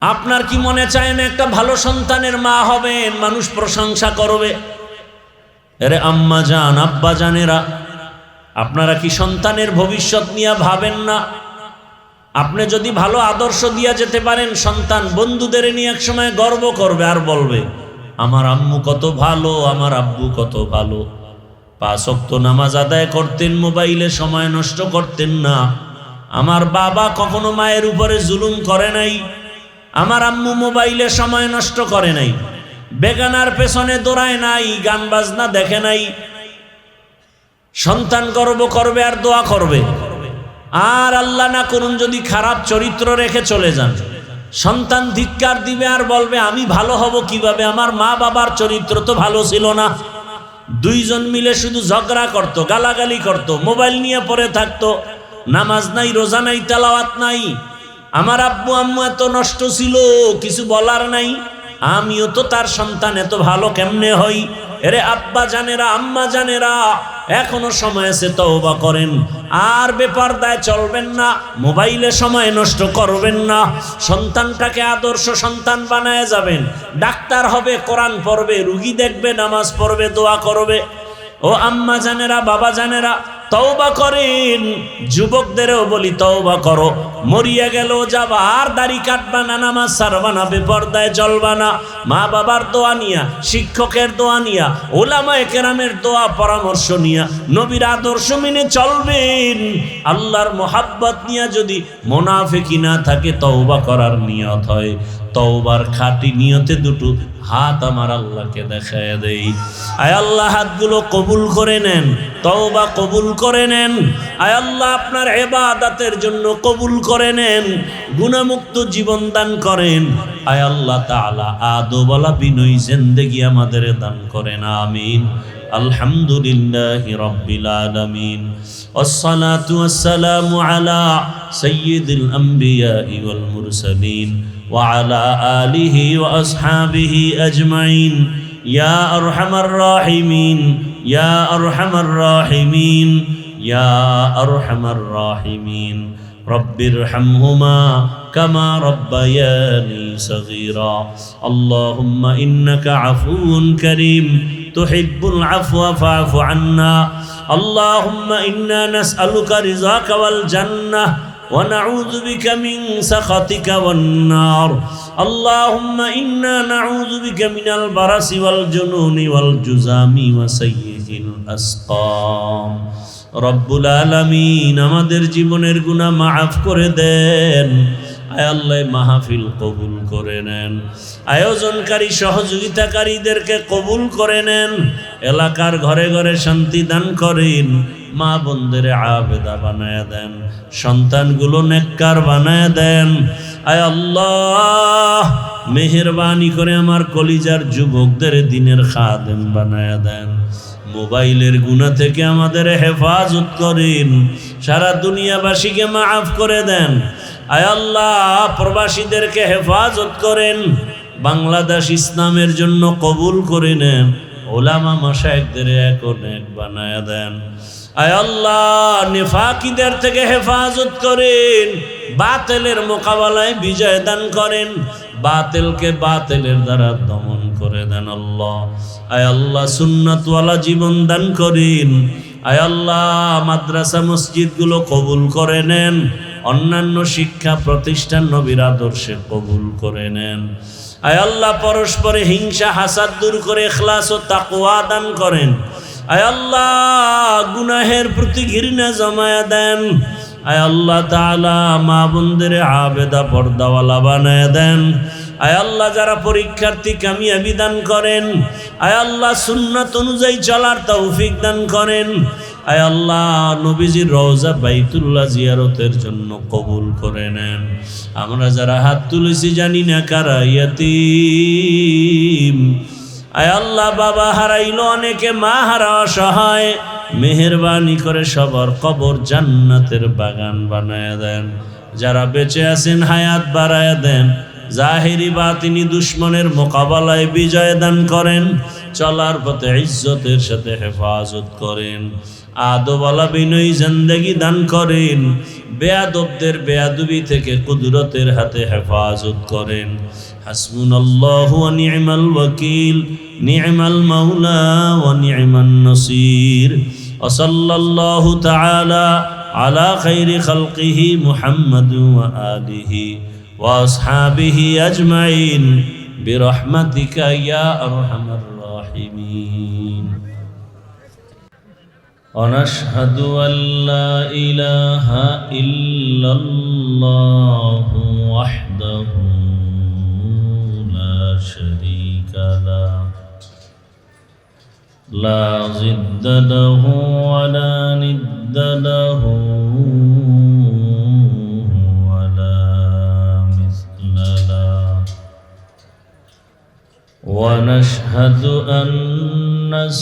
আপনার কি মনে চায় না একটা ভালো সন্তানের মা হবেন, মানুষ প্রশংসা করবে? আরে আম্মা জান, আব্বা জানেরা, আপনারা কি সন্তানের ভবিষ্যৎ নিয়ে ভাবেন না? আপনি যদি ভালো আদর্শ দিয়ে যেতে পারেন, সন্তান বন্ধুদের নিয়ে এক সময় গর্ব করবে আর বলবে আমার আম্মু কত ভালো, আমার আব্বু কত ভালো। 5 ওয়াক্ত নামাজ আদায় করতেন, মোবাইলে সময় নষ্ট করতেন না। আমার বাবা কখনো মায়ের উপরে জুলুম করে নাই, আমার আম্মু মোবাইলে সময় নষ্ট করে নাই, বেগানার পেছনে দৌড়ায় নাই, গান বাজনা দেখে নাই। সন্তান গর্ব করবে আর দোয়া করবে। আর আল্লাহ না করুন যদি খারাপ চরিত্র রেখে চলে যান, সন্তান ধিক্কার দিবে আর বলবে আমি ভালো হব কিভাবে, আমার মা বাবার চরিত্র তো ভালো ছিল না। দুইজন মিলে শুধু ঝগড়া করত, গালাগালি করত, মোবাইল নিয়ে পড়ে থাকতো, নামাজ নাই, রোজা নাই, তেলাওয়াত নাই। আমার আব্বু আম্মু এত নষ্ট ছিল, কিছু বলার নাই, আমিও তো তার সন্তান, এত ভালো কেমনে হই? এরে আব্বা জানেরা, আম্মা জানেরা, এখনো সময় আছে, তওবা করেন। আর বেপরদায় চলবেন না, মোবাইলে সময় নষ্ট করবেন না। সন্তানটাকে আদর্শ সন্তান বানায় যাবেন। ডাক্তার হবে, কোরআন পড়বে, রুগী দেখবে, নামাজ পড়বে, দোয়া করবে। ও আম্মা জানেরা, বাবা জানেরা, তওবা করেন। যুবকদেরও বলি তওবা করো। মরিয়া গেল যাবা, আর দাড়ি কাটবা না, নামাজ ছাড়বা না, বেপরদায় চলবা না। মা বাবার দোয়া নিয়া, শিক্ষকের দোয়া নিয়া, ওলামায়ে কেরামের দোয়া পরামর্শ নিয়া, নবীর আদর্শ মেনে চলবেন। আল্লাহর মোহাব্বত নিয়া যদি মুনাফিকি না থাকে, তওবা করার নিয়ত হয়, তওবার খাঁটি নিয়তে দুটো হাত আমার আল্লাহকে দেখায় দেই। আয় আল্লাহ, হাতগুলো কবুল করে নেন, তওবা কবুল করে নেন। আয় আল্লাহ, আপনার ইবাদতের জন্য কবুল করে নেন, গুনাহমুক্ত জীবন দান করেন। আয় আল্লাহ তাআলা, আদবওয়ালা বিনয়ী জিন্দেগি আমাদের দান করেন, আমিন। আলহামদুলিল্লাহি রাব্বিল আলামিন, ওয়াসসালাতু ওয়াসসালামু আলা সাইয়্যিদিল আমবিয়াই ওয়াল মুরসালিন ওয়া আলা আলিহি ওয়া আসহাবিহি আজমাইন। ইয়া আরহামার রাহিমিন, ইয়া আরহামার রাহিমিন, ইয়া আরহামার রাহিমিন। রব্বিরহামহুমা কামা রব্বায়ানি সগীরা। আল্লাহুম্মা ইন্নাকা আফুউন কারীম তুহিব্বুল আফওয়া ফা'ফু আন্না। আল্লাহুম্মা ইন্না নাসআলুকা রিযাকা ওয়াল জান্নাহ ওয়া নাউযু বিকা মিন সাখাতিকা ওয়ান নার। আল্লাহুম্মা ইন্না নাউযু বিকা মিনাল বারাসি ওয়াল জুনুনি ওয়াল জুযামি ওয়া সাইয়্যিল আসকাম। রব্বুল আলামিন, আমাদের জীবনের গুনাহ মাফ করে দেন। আয় আল্লাহ, মাহফিল কবুল করে নেন, আয়োজনকারী সহযোগিতাকারীদেরকে কবুল করে নেন, এলাকার ঘরে ঘরে শান্তি দান করেন, মা বোনদের আবেদা বানায় দেন, সন্তানগুলো নেককার বানায় দেন। আয় আল্লাহ, মেহেরবানি করে আমার কলিজার যুবকদের দিনের খাদেম বানায় দেন। মোবাইলের গুনাহ থেকে আমাদের হেফাজত করেন, সারা দুনিয়াবাসীকে মাফ করে দেন। আয় আল্লাহ, প্রবাসীদেরকে হেফাজত করেন, বাংলাদেশ ইসলামের জন্য কবুল করে নেন, ওলামা মাশায়েখদের এক অনেক বানায় দেন। আয় আল্লাহ, নিফাকিদের থেকে হেফাজত করেন, বাতিলের মোকাবেলায় বিজয় দান করেন, বাতিলকে বাতিলের দ্বারা দমন করে দেন। আল্লাহ, আয় আল্লাহ, সুন্নাতওয়ালা জীবন দান করেন। আয় আল্লাহ, মাদ্রাসা মসজিদগুলো কবুল করে নেন, অন্যান্য শিক্ষা প্রতিষ্ঠান নবীর আদর্শে কবুল করে নেন। আয় আল্লাহ, পরস্পরে হিংসা হাসাদ দূর করে ইখলাস ও তাকওয়া দান করেন। আয় আল্লাহ, গুনাহের প্রতি ঘৃণা জমায়া দেন। আয় আল্লাহ তাআলা, মা বোনদের আবেদা পর্দাওয়ালা বানায় দেন। আয় আল্লাহ, যারা পরীক্ষার্থী কামিয়াবি দান করেন। আয় আল্লাহ, সুন্নাত অনুযায়ী চলার তৌফিক দান করেন। আয় আল্লাহ, নবীজির রওজা বাইতুল্লাহ জিয়ারতের জন্য কবুল করে নেন। আমরা যারা হাত তুলেছি জানি না কারা ইয়াতীম। আয় আল্লাহ, বাবা হারাইলো অনেকে, মা হারা অসহায়, মেহেরবানি করে সবার কবর জান্নাতের বাগান বানায় দেন। যারা বেঁচে আছেন হায়াত বাড়ায় দেন, জাহিরি বাতিনি দুশ্মনের মোকাবেলায় বিজয় দান করেন, চলার পথে ইজ্জতের সাথে হেফাজত করেন, আদবওয়ালা বিনয়ী জিন্দেগি দান করেন। বেয়াদবদের বেয়াদবি থেকে কুদরতের হাতে হেফাজত করেন। হাসবুনাল্লাহু ওয়া নি'মাল ওয়াকিল, নি'মাল মাওলা ওয়া নি'মান নাসির। ওয়া সাল্লাল্লাহু তাআলা আলা খাইরি খালকিহি মুহাম্মাদ ওয়া আলিহি ওয়া আসহাবিহি আজমাইন বিরহমাতিকা ইয়া আরহামার রাহিমিন। ونشهد أن لا إله إلا الله وحده لا شريك له لا ضد له ولا ند له ولا مثل له ونشهد أن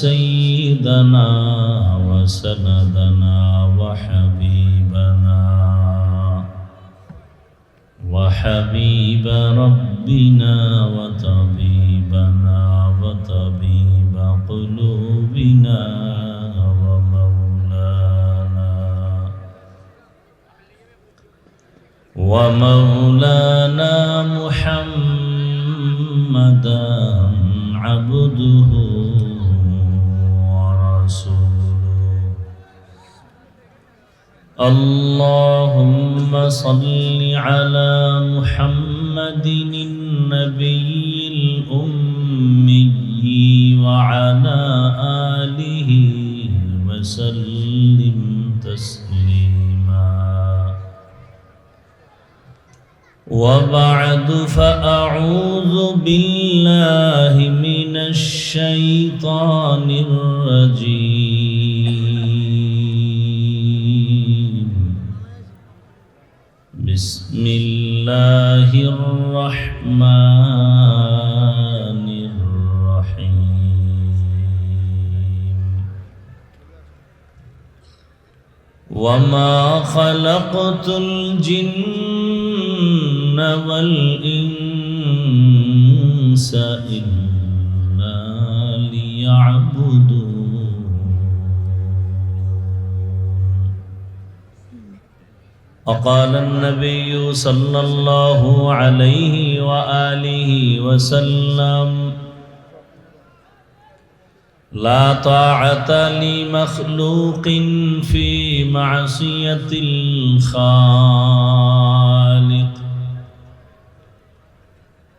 سيدنا وسندنا وحبيب ربنا وطبيبنا وطبيب قلوبنا ومولانا محمدا عبده اللهم صل على محمد النبي الأمي وعلى آله وسلم تسليما وبعد فأعوذ بالله من الشيطان الرجيم بسم الله الرحمن الرحيم وما خلقت الجن والإنس إلا ليعبدون وقال النبي صلى الله عليه وآله وسلم لا طاعة لمخلوق في معصية الخالق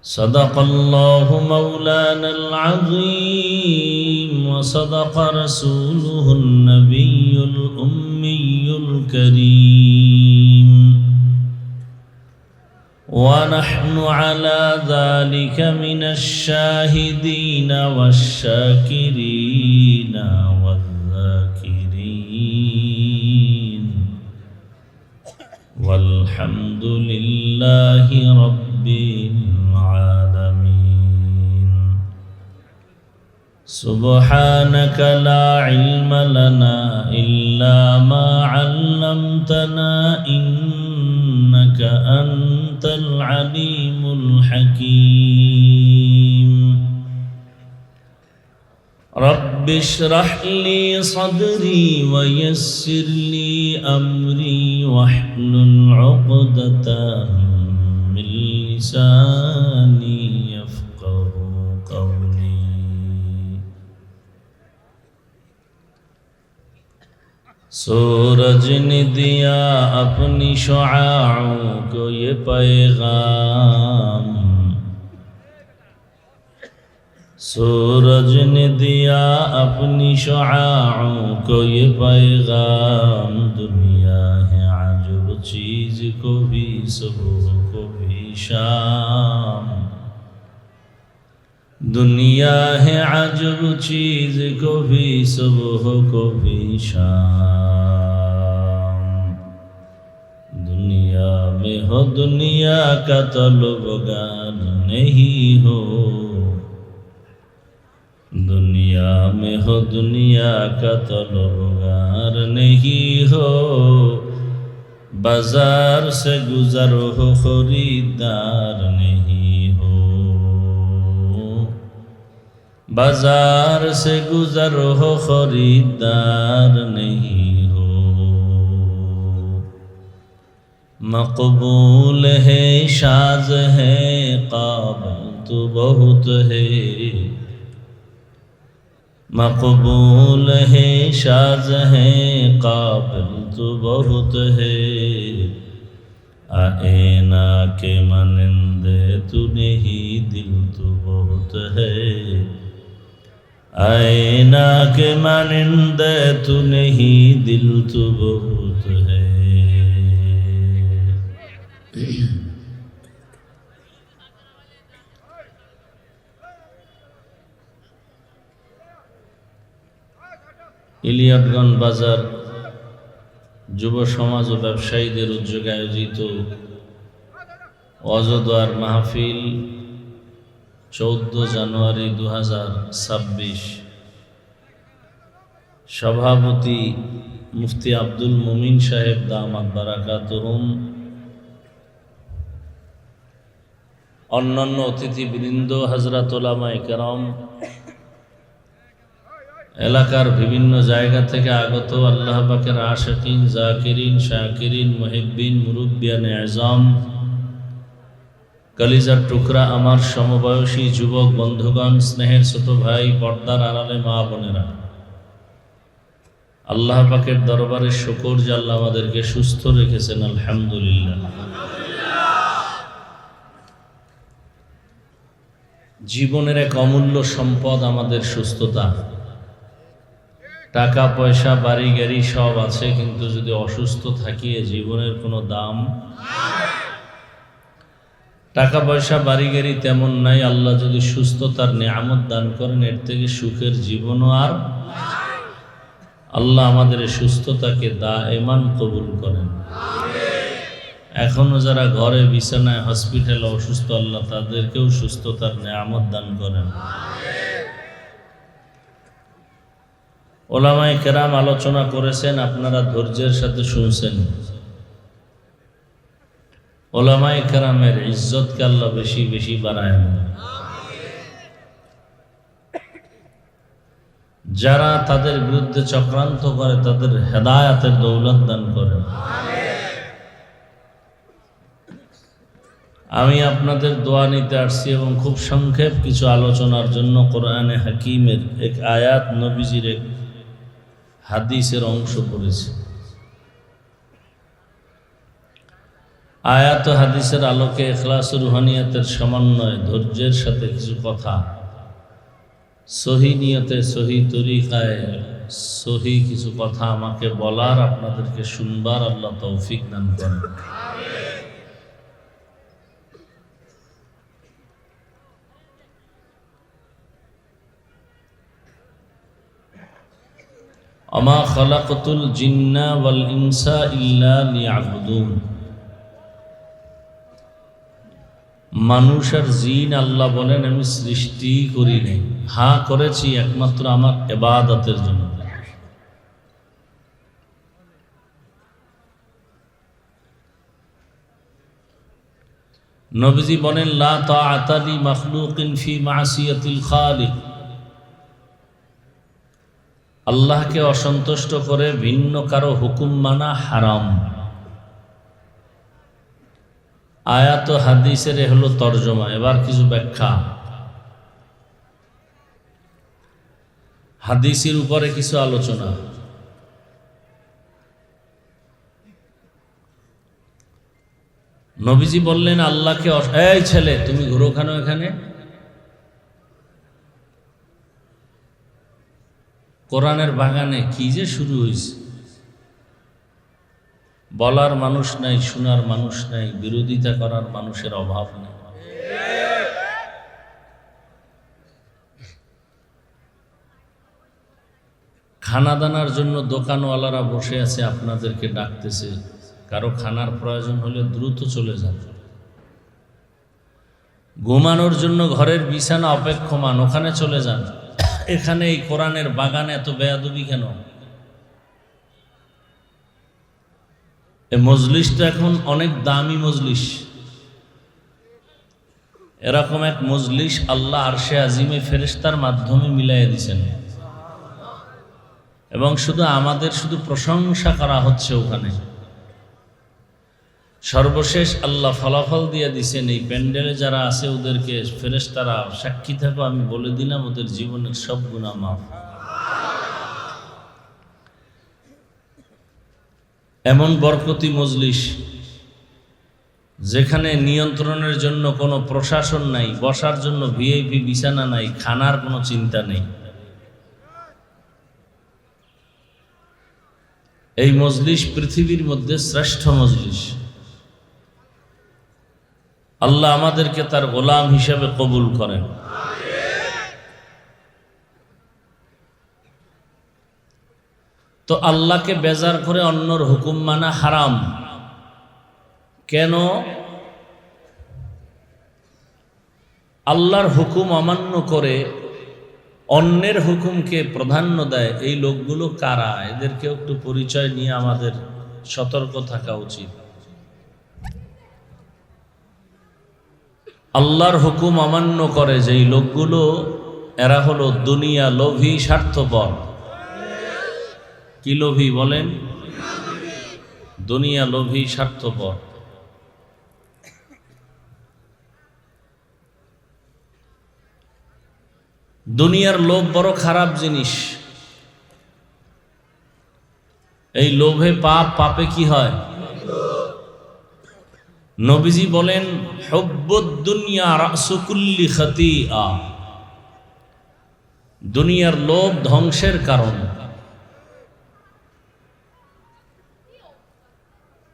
صدق الله مولانا العظيم وصدق رسوله النبي الأمي الكريم ونحن على ذلك من الشاهدين والشاكرين والذاكرين والحمد لله رب العالمين سبحانك لا علم لنا إلا ما علمتنا إنك أنت العليم الحكيم رب اشرح لي صدري ويسر لي أمري واحلل عقدة من لساني يفقه قولي सूरज ने दिया अपनी शुआओं को ये पैगाम सूरज ने दिया अपनी शुआओं को ये पैगाम दुनिया है अजब चीज को भी सुबह को भी शाम दुनिया है अजब चीज को भी सुबह को भी शाम दुनिया में हो दुनिया का तलबगार नहीं हो दुनिया में हो दुनिया का तलबगार नहीं हो बाजार से गुजर हो खरीदार नहीं हो बाजार से गुजर हो खरीदार नहीं हो मकबूल है शाज है काबिल तो बहुत है, मकबूल है शाज है काबिल तो बहुत है, आईना के मानिंदे तू नहीं दिल तो बहुत है, आईना के मानिंदे तू नहीं दिल तो बहुत है। ইলিয়টগঞ্জ বাজার যুব সমাজ ও ব্যবসায়ীদের উদ্যোগে আয়োজিত অজদোয়ার মাহফিল 14 জানুয়ারি 2026, সভাপতি মুফতি আব্দুল মুমিন সাহেব দামাত বারাকাতুহুম, অন্যান্য অতিথিবৃন্দ, হযরত উলামায়ে কেরাম, এলাকার বিভিন্ন জায়গা থেকে আগত আল্লাহ পাকের আশিকিন, জাকিরিন, শাকিরিন, মুহিব্বিন, মুরব্বিয়ানে আযম, কলিজার টুকরা আমার সমবয়সী যুবক বন্ধুগণ, স্নেহের ছোট ভাই, পর্দার আড়ালে মা বোনেরা, আল্লাহ পাকের দরবারে শুকর যে আল্লাহ আমাদেরকে সুস্থ রেখেছেন, আলহামদুলিল্লাহ। জীবনের এক অমূল্য সম্পদ আমাদের সুস্থতা। টাকা পয়সা বাড়ি গাড়ি সব আছে, কিন্তু যদি অসুস্থ থাকি জীবনের কোনো দাম। টাকা পয়সা বাড়ি গাড়ি তেমন নাই, আল্লাহ যদি সুস্থতার নিয়ামত দান করেন এর থেকে সুখের জীবনও আর। আল্লাহ আমাদের সুস্থতাকে দায়েমান কবুল করেন। এখনো যারা ঘরে বিছানায় হসপিটালে অসুস্থ, আল্লাহ তাদেরকেও সুস্থতার নিয়ামত দান করেন। ওলামায়ে কেরাম আলোচনা করেছেন, আপনারা ধৈর্যের সাথে শুনছেন। ওলামায়ে কেরামের ইজ্জতকে আল্লাহ বেশি বেশি বাড়ায়। যারা তাদের বিরুদ্ধে চক্রান্ত করে তাদের হেদায়েতের দৌলত দান করেন। আমি আপনাদের দোয়া নিতে আসছি এবং খুব সংক্ষেপ কিছু আলোচনার জন্য কোরআনে হাকিমের এক আয়াত, নবীজির এক হাদিসের অংশ পড়েছি। আয়াত ও হাদিসের আলোকে ইখলাস ও রুহানিয়াতের সমন্বয়ে ধৈর্যের সাথে কিছু কথা, সহি নিয়তে, সহি তরিকায়, সহি কিছু কথা আমাকে বলার, আপনাদেরকে শুনবার আল্লাহ তৌফিক দান করেন। আমা খালাকতুল জিন্না ওয়াল ইনসা ইল্লা লিয়াবুদুন। মানুষ আর জিন আল্লাহ বলেন আমি সৃষ্টি করি নাই, হ্যাঁ করেছি একমাত্র আমার ইবাদতের জন্য। নবীজি বলেন লা তাআতা লি মাখলুকিন ফি মাসিয়াতিল খালিক। আল্লাহকে অসন্তুষ্ট করে ভিন্ন কারো হুকুম মানা হারাম। আয়াত ও হাদিসের হলো তরজমা। এবার কিছু ব্যাখ্যা। হাদিসের উপরে কিছু আলোচনা। নবীজি বললেন আল্লাহকে, এই ছেলে তুমি ঘুরো কেন এখানে? কোরআনের বাগানে কি যে শুরু হয়েছে। বলার মানুষ নাই, শোনার মানুষ নাই, বিরোধিতা করার মানুষের অভাব নেই। খানা দানার জন্য দোকানওয়ালারা বসে আছে, আপনাদেরকে ডাকতেছে। কারো খানার প্রয়োজন হলে দ্রুত চলে যান। ঘুমানোর জন্য ঘরের বিছানা অপেক্ষমান, ওখানে চলে যান। এখানে এই কোরআনের বাগানে এত বেয়াদবি কেন? এই মজলিসটা এখন অনেক দামি মজলিস। এরকম এক মজলিস আল্লাহ আরশে আজিমে ফেরেশতার মাধ্যমে মিলাই দিয়েছেন, এবং শুধু আমাদের শুধু প্রশংসা করা হচ্ছে ওখানে। সর্বশেষ আল্লাহ ফলাফল দিয়ে দিছেন, এই প্যান্ডেলে যারা আছে ওদেরকে ফেরেশতারা সাক্ষী থাকো, আমি বলে দিলাম ওদের জীবনের সব গুনাহ মাফ। এমন বরকতি মজলিস যেখানে নিয়ন্ত্রণের জন্য কোনো প্রশাসন নাই, বসার জন্য ভিআইপি বিছানা নাই, খানার কোনো চিন্তা নেই। এই মজলিস পৃথিবীর মধ্যে শ্রেষ্ঠ মজলিস। আল্লাহ আমাদেরকে তার গোলাম হিসেবে কবুল করেন। তো আল্লাহকে বেজার করে অন্যর হুকুম মানা হারাম। কেন? আল্লাহর হুকুম অমান্য করে অন্যের হুকুমকে প্রাধান্য দেয়, এই লোকগুলো কারা? এদেরকে একটু পরিচয় নিয়ে আমাদের সতর্ক থাকা উচিত। আল্লাহর হুকুম অমান্য করে যেই লোকগুলো, এরা হলো দুনিয়া লোভী, স্বার্থপর। কি লোভী বলেন? দুনিয়া লোভী, স্বার্থপর। দুনিয়ার লোভ বড় খারাপ জিনিস। এই লোভে পাপ, পাপে কি হয়? নবীজি বলেন, হুব্বুদ দুনিয়া রাসু কুল্লি খাতিআ। দুনিয়ার লোভ ধ্বংসের কারণ।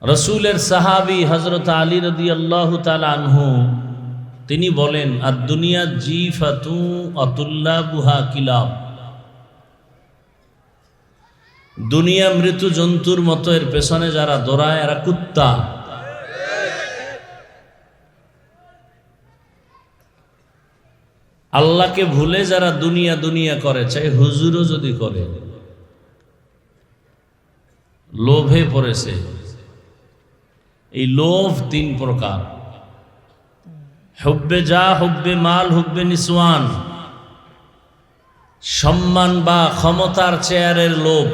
রসুলের সাহাবী হযরত আলী রাদিয়াল্লাহু তাআলা আনহু তিনি বলেন, আদ-দুনিয়া জিফাতু আতুল্লাবুহা কিলাব। দুনিয়া মৃত্যু জন্তুর মতো, এর পেছনে যারা দৌড়ায় এরা কুত্তা। আল্লাহকে ভুলে যারা দুনিয়া দুনিয়া করে, চাই হুজুরও যদি করে, লোভে পড়েছে। এই লোভ তিন প্রকার: হুব্বে যা, হুব্বে মাল, হুব্বে নিসওয়ান। সম্মান বা ক্ষমতার চেয়ারের লোভ।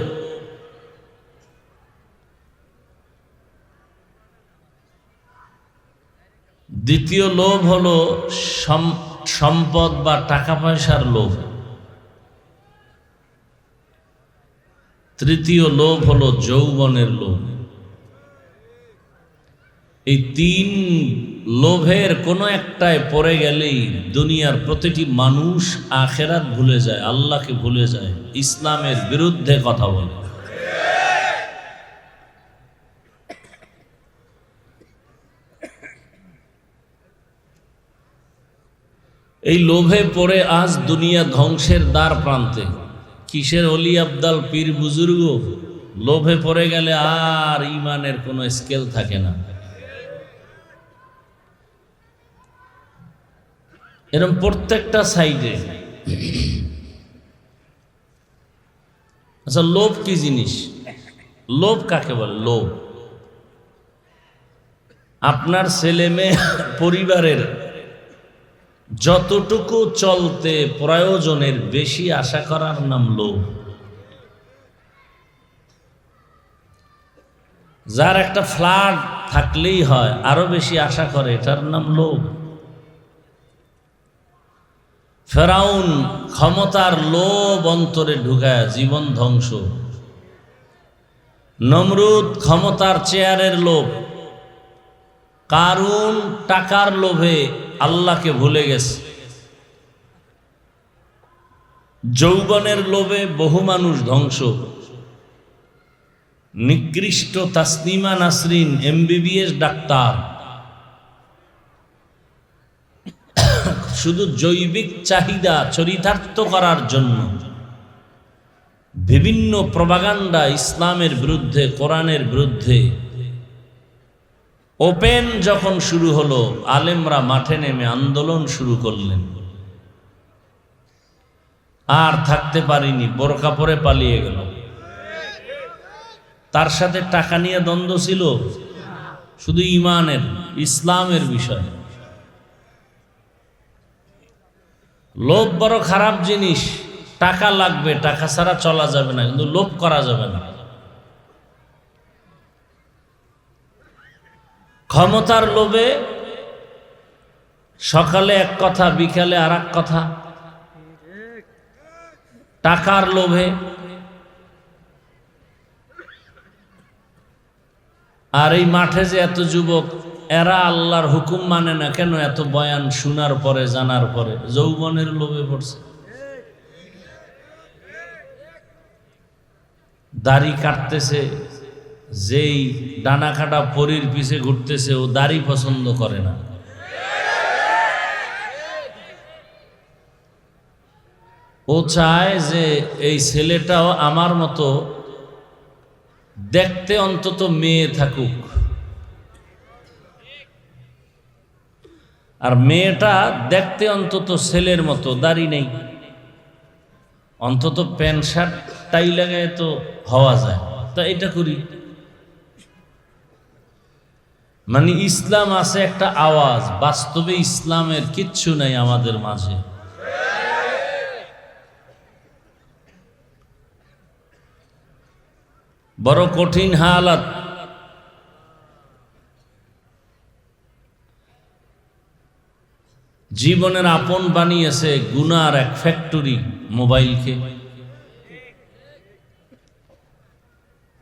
দ্বিতীয় লোভ হলো সম্পদ বা টাকা পয়সার লোভ। তৃতীয় লোভ হলো যৌবনের লোভ। এই তিন লোভের কোনো একটায় পড়ে গেলেই দুনিয়ার প্রতিটি মানুষ আখেরাত ভুলে যায়, আল্লাহকে ভুলে যায়, ইসলামের বিরুদ্ধে কথা বলে। এই লোভে পড়ে আজ দুনিয়া ধ্বংসের দ্বার প্রান্তে। কিসের অলি আবদাল পীর বুজুর্গ? লোভে পড়ে গেলে আর ইমানের কোনো স্কেল থাকে না। এরকম প্রত্যেকটা সাইডে। আচ্ছা, লোভ কি জিনিস? লোভ কাকে বলে? লোভ আপনার ছেলে মেয়ে পরিবারের যতটুকু চলতে প্রয়োজনের বেশি আশা করার নাম লোভ। যার একটা ফ্ল্যাট থাকলেই হয়, আরো বেশি আশা করে, এটার নাম লোভ। ফেরাউন ক্ষমতার লোভ অন্তরে ঢুকায় জীবন ধ্বংস। নমরুদ ক্ষমতার চেয়ারের লোভ। কারুন টাকার লোভে আল্লাহকে ভুলে গেছে। যৌবনের লোভে বহু মানুষ ধ্বংস। নিকৃষ্ট তাসনিমা নাসরিন MBBS ডাক্তার, শুধু জৈবিক চাহিদা চরিতার্থ করার জন্য বিভিন্ন প্রপাগান্ডা ইসলামের বিরুদ্ধে, কোরআনের বিরুদ্ধে ওপেন যখন শুরু হলো, আলেমরা মাঠে নেমে আন্দোলন শুরু করলেন। আর থাকতে পারিনি, বোরকা পরে পালিয়ে গেল। তার সাথে টাকা নিয়ে দ্বন্দ্ব ছিল, শুধু ইমানের, ইসলামের বিষয়। লোভ বড় খারাপ জিনিস। টাকা লাগবে, টাকা ছাড়া চলা যাবে না, কিন্তু লোভ করা যাবে না। ক্ষমতার লোভে সকালে এক কথা, বিকালে আর এক কথা। টাকার লোভে, আর এই মাঠে যে এত যুবক, এরা আল্লাহর হুকুম মানে না কেন? এত বয়ান শোনার পরে, জানার পরে যৌবনের লোভে পড়ছে। দাড়ি কাটতেছে, যেই ডানা কাটা পরীর পিছে ঘুরতেছে, ও দাড়ি পছন্দ করে না। ও চায় যে এই ছেলেটাও আমার মতো দেখতে অন্তত মেয়ে থাকুক, আর মেয়েটা দেখতে অন্তত ছেলের মতো, দাড়ি নেই, অন্তত প্যান্ট শার্ট টাই লাগায় তো হওয়া যায়, তা এটা করি। মানে ইসলাম আছে একটা আওয়াজ, বাস্তবে ইসলামের কিচ্ছু নাই আমাদের মাঝে। বড় কঠিন হালাত। জীবনের আপন বানিয়েছে গুনার এক ফ্যাক্টরি মোবাইলকে।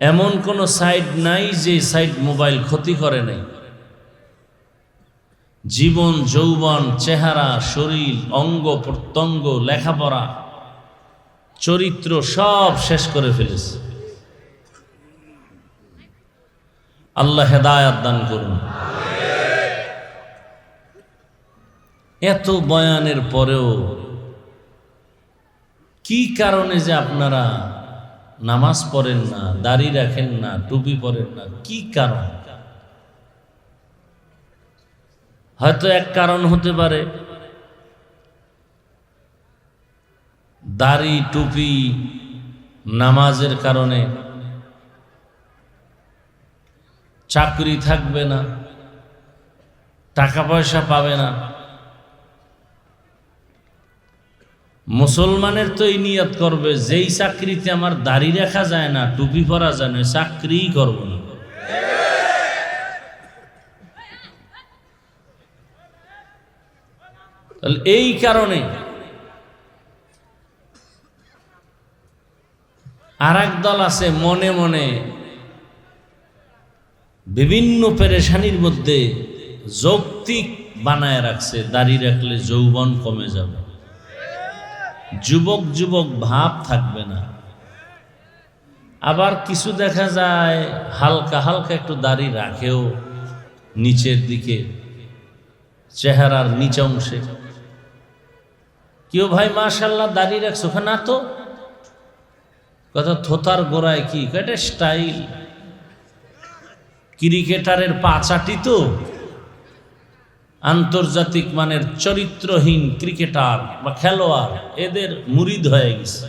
এমন কোন সাইড নাই যে সাইড মোবাইল ক্ষতি করে নাই। জীবন, যৌবন, চেহারা, শরীর, অঙ্গ প্রত্যঙ্গ, লেখাপড়া, চরিত্র সব শেষ করে ফেলেছে। আল্লাহ হেদায়াত দান করুন। এত বয়ানের পরেও কি কারণে যে আপনারা নামাজ পড়েন না, দাড়ি রাখেন না, টুপি পরেন না, কি কারণ? হয়তো এক কারণ হতে পারে দাড়ি টুপি নামাজের কারণে চাকরি থাকবে না, টাকা পয়সা পাবে না। মুসলমানের তো এই নিয়ত করবে, যেই চাকরিতে আমার দাড়ি রাখা যায় না, টুপি পরা যায় না, চাকরিই করব না। তাহলে এই কারণে আর এক দল আছে মনে মনে বিভিন্ন পেরেশানির মধ্যে যৌক্তিক বানায় রাখছে, দাড়ি রাখলে যৌবন কমে যাবে, যুবক যুবক ভাব থাকবে না। আবার কিছু দেখা যায় হালকা হালকা একটু দাড়ি রাখেও নিচের দিকে, চেহারার নিচ অংশে। কেউ ভাই মাশাআল্লাহ দাড়ি রাখছো, না তো কথা থোতার গোড়ায় কি এটা স্টাইল। ক্রিকেটারের পাচাটি তো আন্তর্জাতিক মানের চরিত্রহীন ক্রিকেটার বা খেলোয়াড়, এদের মুরিদ হয়ে গেছে।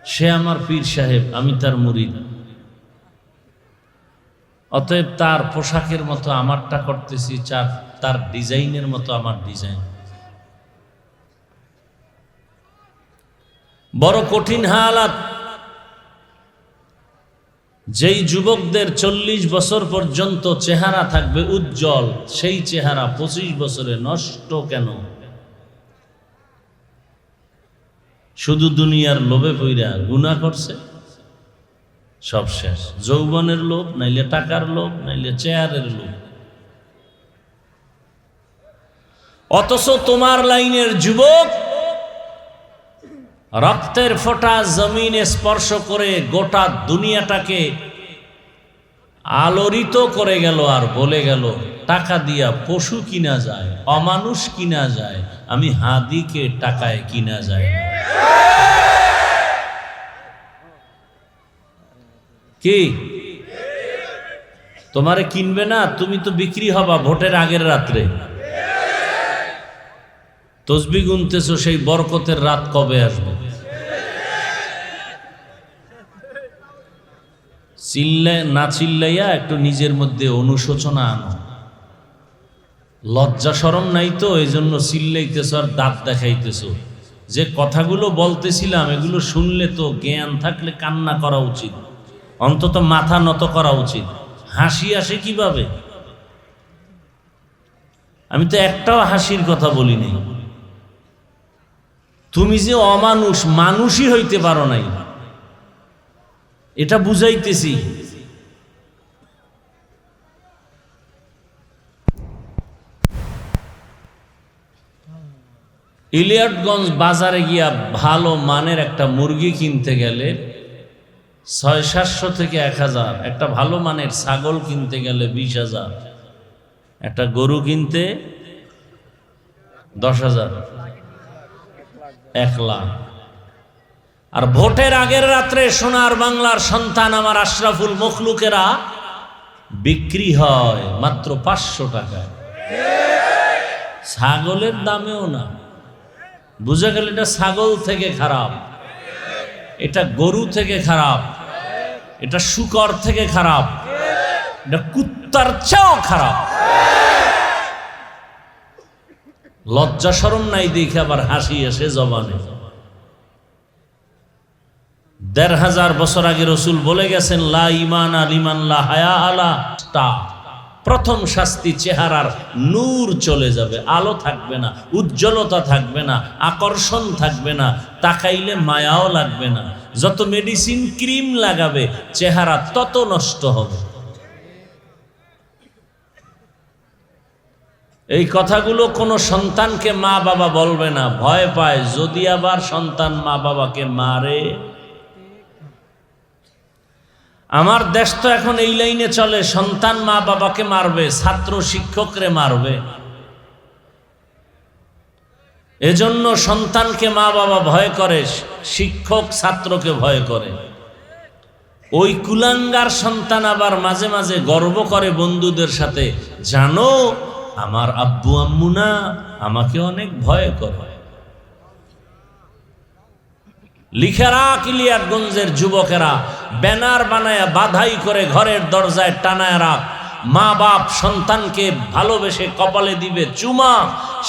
সে আমার পীর সাহেব, আমি তার মুরিদ, অতএব তার পোশাকের মতো আমারটা করতেছি, তার ডিজাইনের মতো আমার ডিজাইন। বড় কঠিন হালাত। যেই যুবকদের 40 বছর পর্যন্ত চেহারা থাকবে উজ্জ্বল, সেই চেহারা 25 বছরে নষ্ট কেন? শুধু দুনিয়ার লোভে পইরা গুনাহ করছে, সব শেষ। যৌবনের লোভ, নাইলে টাকার লোভ, নাইলে চেয়ারের লোভ। অথচ তোমার লাইনের যুবক রক্তের ফোঁটা জমিনে স্পর্শ করে গোটা দুনিয়াটাকে আলোড়িত করে গেল, আর বলে গেল টাকা দিয়া পশু কিনা যায়, অমানুষ কিনা যায়, আমি হাদিকে টাকায় কিনা যায়। কি তোমারে কিনবে না? তুমি তো বিক্রি হবা ভোটের আগের রাত্রে। তসবিহ গুনতেছো, সেই বরকতের রাত কবে আসবে? না চিল্লাইয়া একটু নিজের মধ্যে অনুশোচনা আনো। লজ্জা শরম নাই তো, এই জন্য চিল্লাইতেছো আর দাঁত দেখাইতেছো। যে কথাগুলো বলতেছিলাম এগুলো শুনলে তো জ্ঞান থাকলে কান্না করা উচিত, অন্তত মাথা নত করা উচিত। হাসি আসে কিভাবে? আমি তো একটাও হাসির কথা বলিনি। তুমি যে অমানুষ, মানুষই হইতে পারো নাই, এটা বুঝাইতেছি। ইলিয়াটগঞ্জ বাজারে গিয়া ভালো মানের একটা মুরগি কিনতে গেলে 600-700 থেকে 1000, একটা ভালো মানের ছাগল কিনতে গেলে 20,000, একটা গরু কিনতে 10,000, 1 লাখ। আর ভোটের আগের রাত্রে সোনার বাংলার সন্তান আমার আশরাফুল মখলুকেরা বিক্রি হয় মাত্র 500 টাকায়, ছাগলের দামেও না। বুঝা গেল এটা ছাগল থেকে খারাপ, এটা গরু থেকে খারাপ, এটা শূকর থেকে খারাপ, এটা কুত্তার চেয়েও খারাপ। লজ্জা শরম নাই দেখে আবার হাসি আসে জবানে। 1500 বছর আগে রসুল বলে গেছেন, লা ঈমান লিমান লা হায়া আলা। প্রথম শাস্তি, চেহারার নূর চলে যাবে, আলো থাকবে না, উজ্জ্বলতা থাকবে না, আকর্ষণ থাকবে না, তাকাইলে মায়াও লাগবে না। যত মেডিসিন ক্রিম লাগাবে চেহারা তত নষ্ট হবে। এই কথাগুলো কোনো সন্তানকে মা বাবা বলবে না, ভয় পায় যদি আবার সন্তান মা বাবাকে মারে। আমার দেশ তো এখন এই লাইনে চলে, সন্তান মা বাবাকে মারবে, ছাত্র শিক্ষকরে মারবে। এজন্য সন্তানকে মা বাবা ভয় করে, শিক্ষক ছাত্রকে ভয় করে। ওই কুলাঙ্গার সন্তান আবার মাঝে মাঝে গর্ব করে বন্ধুদের সাথে, জানো আমার আব্বু আম্মু না আমাকে অনেক ভয় করে। লিখে রাখ, ইলিয়াটগঞ্জের যুবকেরা ব্যানার বানায়া বাধাই করে ঘরের দরজায় টানায় রাখ, মা বাপ সন্তানকে ভালোবেসে কপালে দিবে চুমা,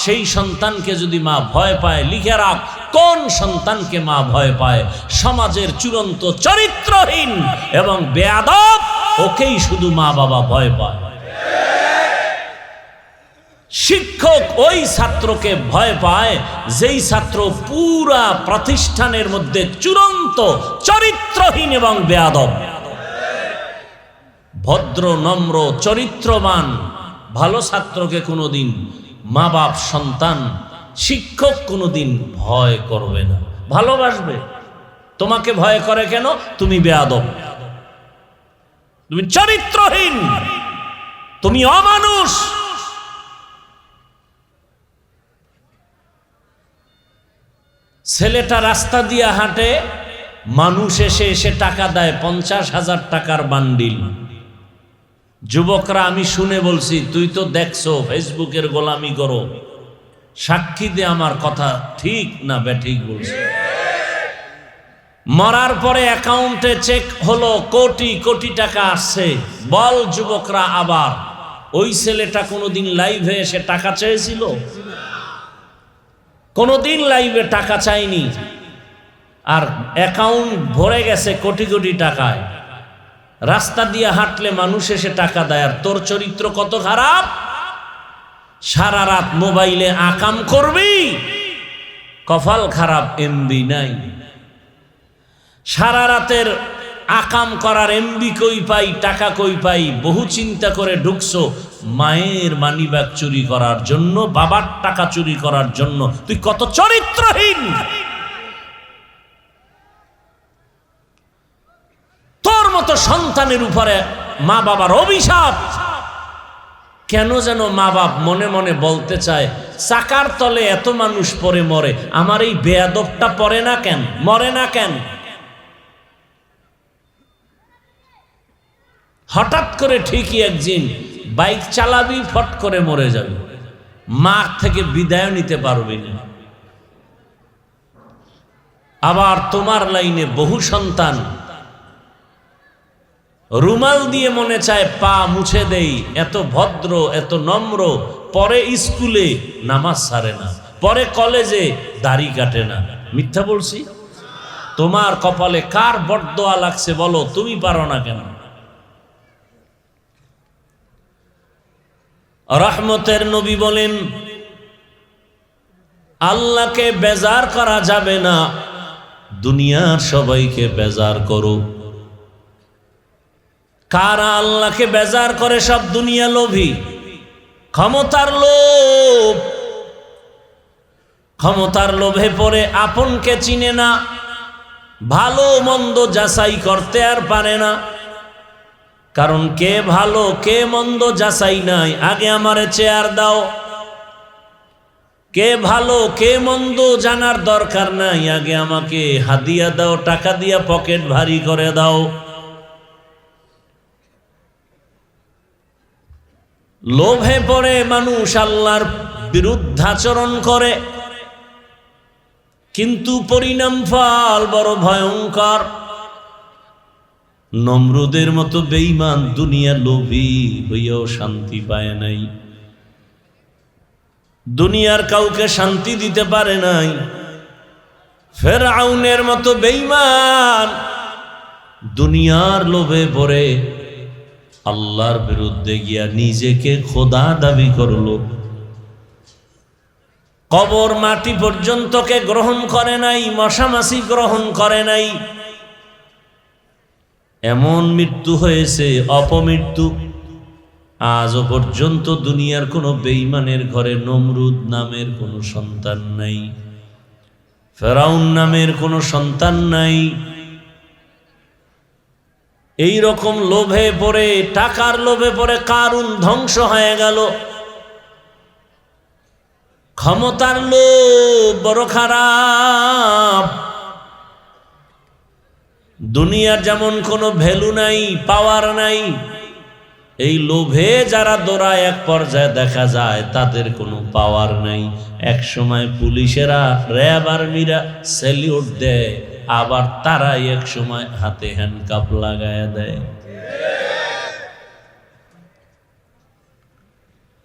সেই সন্তানকে যদি মা ভয় পায়, লিখে রাখ কোন সন্তানকে মা ভয় পায়। সমাজের চূড়ান্ত চরিত্রহীন এবং বেয়াদব ওকেই শুধু মা বাবা ভয় পায়। শিক্ষক ওই ছাত্রকে ভয় পায় যেই ছাত্র পুরা প্রতিষ্ঠানের মধ্যে চূড়ান্ত চরিত্রহীন এবং বেয়াদব। ভদ্র নম্র চরিত্রবান ভালো ছাত্রকে কোনোদিন মা বাপ সন্তান শিক্ষক কোনোদিন ভয় করবে না, ভালোবাসবে। তোমাকে ভয় করে কেন? তুমি বেয়াদব, তুমি চরিত্রহীন, তুমি অমানুষ। ছেলেটা রাস্তা দিয়ে হাঁটে, মানুষ এসে এসে টাকা দেয়, 50,000 টাকার বান্ডিল। যুবকরা আমি শুনে বলছি, তুই তো দেখছো ফেসবুকের গোলামি করো, সাক্ষী দে আমার কথা ঠিক না বেঠিক বলছি। মরার পরে অ্যাকাউন্টে চেক হলো, কোটি কোটি টাকা আসছে। বল যুবকরা আবার, ওই ছেলেটা কোনোদিন লাইভে এসে টাকা চেয়েছিল? কোনোদিন লাইভে টাকা চাইনি, আর অ্যাকাউন্ট ভরে গেছে কোটি কোটি টাকায়। রাস্তা দিয়ে হাঁটলে মানুষ এসে টাকা দেয়, আর তোর চরিত্র কত খারাপ। সারা রাত মোবাইলে আকাম করবি, কপাল খারাপ, এমবি নাই। সারা রাতের আকাম করার এমবি কই পাই, টাকা কই পাই, বহু চিন্তা করে ঢুকছো মায়ের মানিব্যাগ চুরি করার জন্য, বাবার টাকা চুরি করার জন্য। তুই কত চরিত্রহীন। তোর মতো সন্তানের উপরে মা বাবার অভিশাপ। কেন যেন মা বাপ মনে মনে বলতে চায়, চাকার তলে এত মানুষ পরে মরে, আমার এই বেয়াদবটা পড়ে না কেন, মরে না কেন? হঠাৎ করে ঠিকই একদিন বাইক চালাবি, ফট করে মরে যাবে, মা থেকে বিদায় নিতে পারবি না। আবার তোমার লাইনে বহু সন্তান রুমাল দিয়ে মনে চায় পা মুছে দেই, এত ভদ্র এত নম্র, পরে স্কুলে নামাজ ছাড়ে না, পরে কলেজে দাড়ি কাটে না। মিথ্যা বলছি? তোমার কপালে কার বড়দোয়া লাগছে বলো, তুমি পারো না কেন? রহমতের নবী বলেন, আল্লাহকে বেজার করা যাবে না, দুনিয়ার সবাইকে বেজার করো। কারা আল্লাহকে বেজার করে? সব দুনিয়া লোভী, ক্ষমতার লোভ। ক্ষমতার লোভে পড়ে আপনকে চিনে না, ভালো মন্দ যাচাই করতে আর পারে না। কারণ কে ভালো কে মন্দ যাচাই নাই, আগে আমারে চেয়ার দাও। কে ভালো কে মন্দ জানার দরকার নাই, আগে আমাকে হাদিয়া দাও, টাকা দিয়া পকেট ভারী করে দাও। লোভে পড়ে মানুষ আল্লাহর বিরুদ্ধাচরণ করে, কিন্তু পরিণাম ফল বড় ভয়ঙ্কর। নমরুদের মতো বেঈমান দুনিয়া লোভী হইয়াও শান্তি পায় নাই, দুনিয়ার কাউকে শান্তি দিতে পারে নাই। ফেরাউনের মতো বেঈমান দুনিয়ার লোভে পড়ে আল্লাহর বিরুদ্ধে গিয়া নিজেকে খোদা দাবি করল। কবর মাটি পর্যন্তকে গ্রহণ করে নাই, মশামাছি গ্রহণ করে নাই। এমন মৃত্যু হয়েছে, অপমৃত্যু। আজও পর্যন্ত দুনিয়ার কোনো বেঈমানের ঘরে নমরুদ নামের কোনো সন্তান নাই, ফেরাউন নামের কোনো সন্তান নাই। এই রকম লোভে পড়ে, টাকার লোভে পড়ে কারুন ধ্বংস হয়ে গেল। ক্ষমতার লোভ বড় খারাপ। দুনিয়ার যেমন কোনো ভ্যালু নাই, পাওয়ার নাই, এই লোভে যারা দৌড়ায় এক পর্যায়ে দেখা যায় তাদের কোনো পাওয়ার নাই। এক সময় পুলিশেরা, র্যাব আর্মিরা স্যালিউট দেয়, আবার তারাই এক সময় হাতে হ্যান্ডকাপ লাগায় দেয়।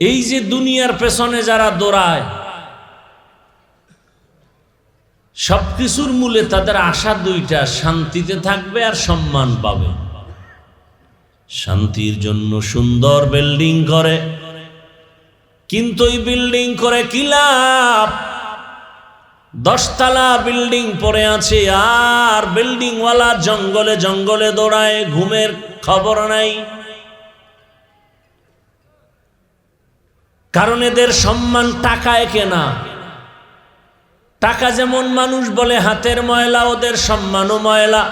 এই যে দুনিয়ার পেছনে যারা দৌড়ায়, সবকিছুর মূলে তাদের আশা দুইটা, শান্তিতে থাকবে আর সম্মান পাবে। শান্তির জন্য সুন্দর বিল্ডিং করে, কিন্তু এই বিল্ডিং করে কি লাভ? 10 তলা বিল্ডিং পড়ে আছে, আর বিল্ডিংওয়ালা জঙ্গলে জঙ্গলে দৌড়ায়, ঘুমের খবর নাই। কারণ এদের সম্মান টাকায় কেনা। টাকা যেমন মানুষ বলে হাতের ময়লা, ওদের সম্মানও ময়লা।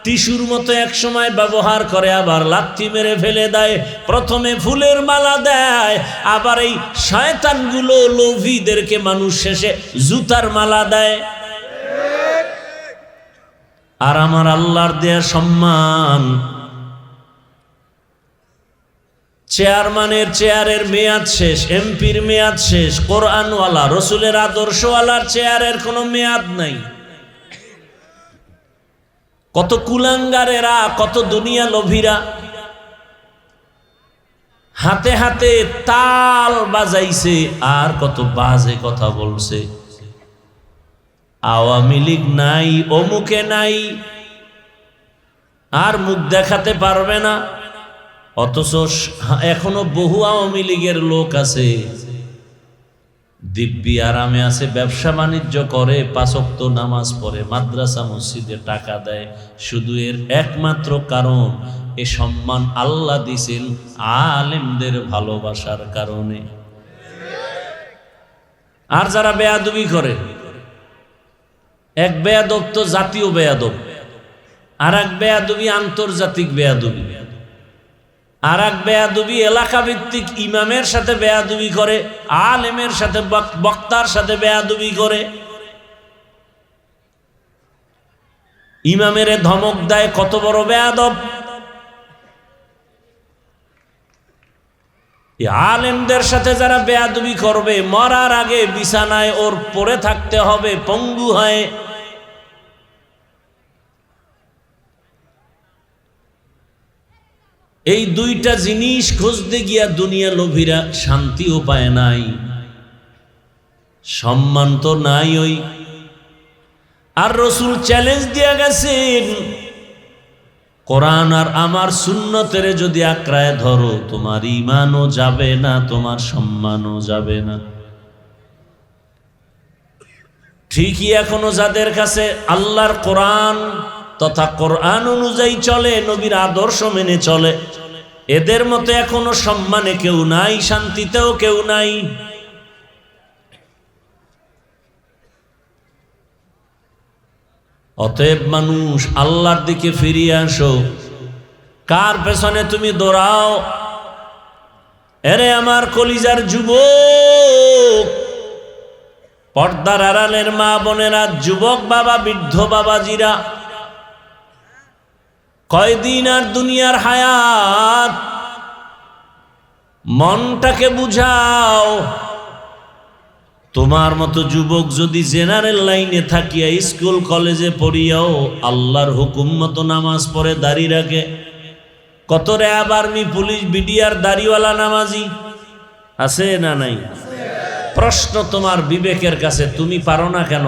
টিস্যুর মতো এক সময় ব্যবহার করে, আবার লাথি মেরে ফেলে দেয়। প্রথমে ফুলের মালা দেয়, আবার এই শয়তানগুলো লোভীদেরকে মানুষ শেষে জুতার মালা দেয়। আর আমার আল্লাহর দেয়া সম্মান, চেয়ারম্যানের চেয়ারের মেয়াদ শেষ, এমপির মেয়াদ শেষ, কোরআনওয়ালা রসুলের আদর্শওয়ালার চেয়ারের কোনো মেয়াদ নাই। কত কুলাঙ্গারেরা, কত দুনিয়া লোভীরা হাতে হাতে তাল বাজাইছে, আর কত বাজে কথা বলছে। আওয়ামী লীগ নাই, অমুকে নাই, আর মুখ দেখাতে পারবে না। অথচ এখনো বহু আওয়ামী লীগের লোক আছে, দিব্যি আরামে আছে, ব্যবসা বাণিজ্য করে, 5 ওয়াক্ত নামাজ পড়ে, মাদ্রাসা মসজিদে টাকা দেয়। শুধু এর একমাত্র কারণ, এ সম্মান আল্লাহ দিছেন আলেমদের ভালোবাসার কারণে। আর যারা বেয়াদবি করে, এক বেয়াদব তো জাতীয় বেয়াদব, আর এক বেয়াদবি আন্তর্জাতিক বেয়াদবি, আর এক বেয়াদবি এলাকা ভিত্তিক ইমামের সাথে বেয়াদবি করে, আলেমের সাথে, বক্তার সাথে বেয়াদবি করে। ইমামের ধমক দেয়, কত বড় বেয়াদব। আলেমদের সাথে যারা বেয়াদবি করবে, মরার আগে বিছানায় ওর পড়ে থাকতে হবে পঙ্গু হয়ে। এই দুইটা জিনিস খুঁজতে গিয়া দুনিয়া লোভীরা শান্তিও পায় নাই, সম্মান তো নাই। ওই আর রসুল চ্যালেঞ্জ দিয়া গেছেন, কোরআন আর আমার সুন্নতের যদি আঁকড়ায় ধরো, তোমার ঈমানও যাবে না, তোমার সম্মানও যাবে না। ঠিকই এখনো যাদের কাছে আল্লাহর কোরআন তথা কোরআন অনুযায়ী চলে, নবীর আদর্শ মেনে চলে, এদের মতো এখনো সম্মানে কেউ নাই, শান্তিতেও কেউ নাই। অতএব মানুষ, আল্লাহর দিকে ফিরিয়ে আসো। কার পেছনে তুমি দৌড়াও? এরে আমার কলিজার যুবক, পর্দার আড়ালের মা বোনেরা, যুবক বাবা, বৃদ্ধ বাবাজিরা, কয়দিন আর দুনিয়ার হায়াত, মনটাকে বুঝাও। তোমার মতো যুবক যদি জেনারেল লাইনে থাকিয়া স্কুল কলেজে পড়িয়াও আল্লাহর হুকুম মতো নামাজ পড়ে দাড়ি রাখে, কত র্যাব আর্মি পুলিশ বিডিআর দাড়িওয়ালা নামাজি আছে না নাই? প্রশ্ন তোমার বিবেকের কাছে, তুমি পারো না কেন?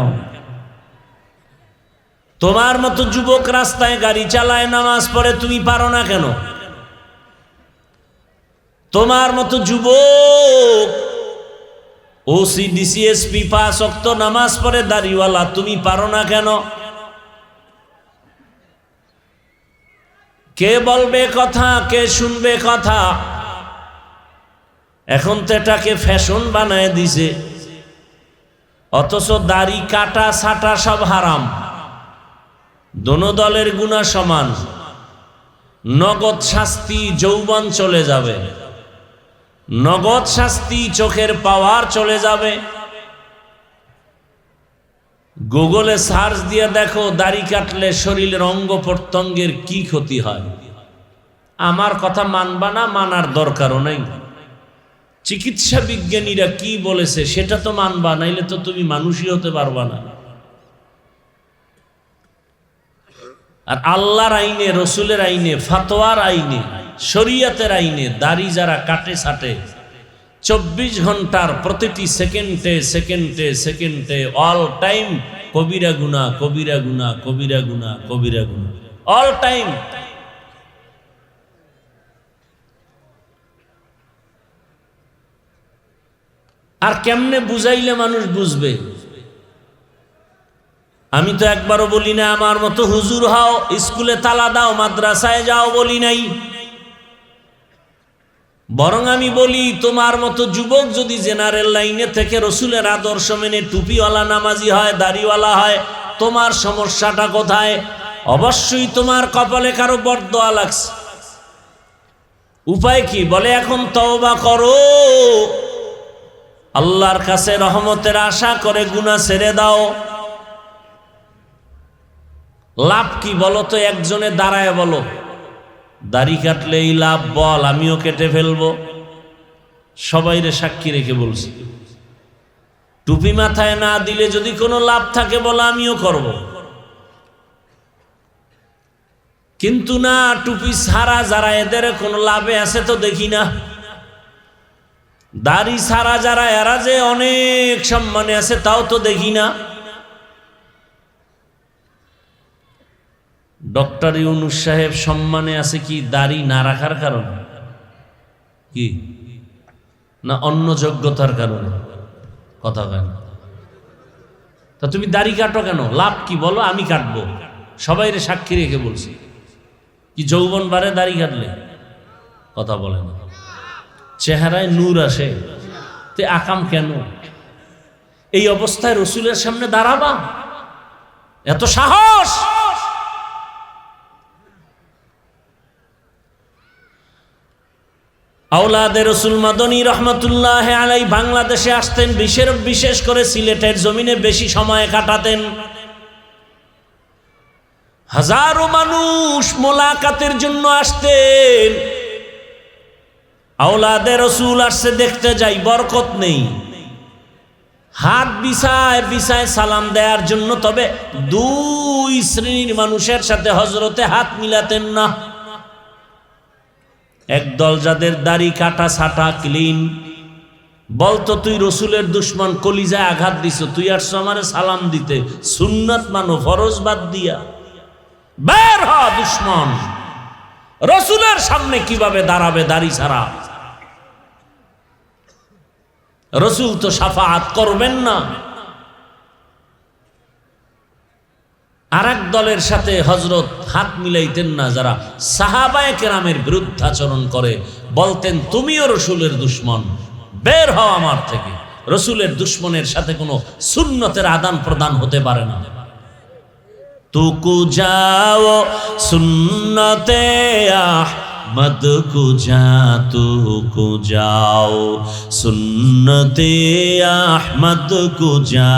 তোমার মতো যুবক রাস্তায় গাড়ি চালায়, নামাজ পড়ে, তুমি পারো না কেন? তোমার মতো যুবক ওসি ডিসিএসপি 5 ওয়াক্ত নামাজ পড়ে দাড়িওয়ালা, তুমি পারো না কেন? কে বলবে কথা, কে শুনবে কথা? এখন তো এটাকে ফ্যাশন বানায় দিছে, অথচ দাড়ি কাটা ছাটা সব হারাম। দোনো দলের গুনাহ সমান, নগদ শাস্তি, যৌবন চলে যাবে, নগদ শাস্তি, চোখের পাওয়ার চলে যাবে। গুগলে সার্চ দিয়ে দেখো দাড়ি কাটলে শরীরের অঙ্গ প্রত্যঙ্গের কি ক্ষতি হয়। আমার কথা মানবা না, মানার দরকারও নেই। চিকিৎসা বিজ্ঞানীরা কি বলেছে সেটা তো মানবা, নাইলে তো তুমি মানুষই হতে পারবা না। আর আল্লাহর আইনে, রসুলের আইনে, ফাতোয়ার আইনে, শরিয়াতের আইনে দাড়ি যারা কাটে ছাটে, 24 ঘন্টার প্রতিটি সেকেন্ডে সেকেন্ডে সেকেন্ডে অল টাইম কবিরা গুনাহ, কবিরা গুনাহ, কবিরা গুনাহ, কবিরা গুনাহ, অল টাইম। আর কেমনে বুঝাইলে মানুষ বুঝবে? আমি তো একবারও বলি না আমার মতো হুজুর হও, স্কুলে তালা দাও, মাদ্রাসায় যাও, বলি নাই। বরং আমি বলি তোমার মতো যুবক যদি জেনারেল লাইনে থেকে রসুলের আদর্শ মেনে টুপিওয়ালা নামাজি হয়, দাড়িওয়ালা হয়, তোমার সমস্যাটা কোথায়? অবশ্যই তোমার কপালে কারো বরদোয়া লাগছে। উপায় কি? বলে এখন তওবা করো, আল্লাহর কাছে রহমতের আশা করে গুনাহ ছেড়ে দাও। লাভ কি বলো তো? একজনে দাঁড়ায় বলো, দাড়ি কাটলে এই লাভ, বল, আমিও কেটে ফেলবো। সবাইরে সাক্ষী রেখে বলছি। টুপি মাথায় না দিলে যদি কোনো লাভ থাকে বলো, আমিও করব। কিন্তু না, টুপি ছাড়া যারা, এদের কোনো লাভে আছে তো দেখি না। দাড়ি ছাড়া যারা, এরা যে অনেক সম্মানে আছে তাও তো দেখি না। ডক্টর ইউনূস সাহেব সম্মানে আছে কি দাড়ি না রাখার কারণে? কি না অন্য যোগ্যতার কারণে? কথা কেন? তা তুমি দাড়ি কাটো কেন? লাভ কি বলো? আমি কাটবো, সবাইরে সাক্ষী রেখে বলছি। কি যৌবন বাড়ে দাড়ি কাটলে? কথা বলে না। চেহারায় নূর আসে, তে আকাম কেন? এই অবস্থায় রসুলের সামনে দাঁড়াবা? এত সাহস! আওলাদে রসুল মাদনী রহমতুল্লাহ আলাই বাংলাদেশে আসতেন, বিশেষ করে সিলেটের জমিনে বেশি সময় কাটাতেন। হাজারো মানুষ মোলাকাতের জন্য আসতেন। আওলাদে রসুল আসছে, দেখতে যাই, বরকত নেই, হাত বিছায় বিছায় সালাম দেওয়ার জন্য। তবে 2 শ্রেণীর মানুষের সাথে হজরতে হাত মিলাতেন না। একদল যাদের দাড়ি কাটা ছাটা ক্লিন, বলতো তুই রসুলের দুশ্মন, কলিজায় আঘাত দিছ, তুই আসছো আমারে সালাম দিতে, সুন্নাত মানো, ফরজ বাদ দিয়া, বের হ দুশ্মন। রসুলের সামনে কিভাবে দাঁড়াবে দাড়ি ছাড়া? রসুল তো শাফাআত করবেন না। আর এক দলের সাথে হযরত হাত মিলাইতেন না, যারা সাহাবায়ে কেরামের বিরুদ্ধাচরণ করে, বলতেন তুমিও রসুলের দুশমন, বের হও আমার থেকে। রসুলের দুশমনের সাথে কোনো সুন্নতের আদান প্রদান হতে পারে না। তুকু যাও সুন্নতে আহমদ কু যা, তুকু যাও সুন্নতে আহমদ কু যা,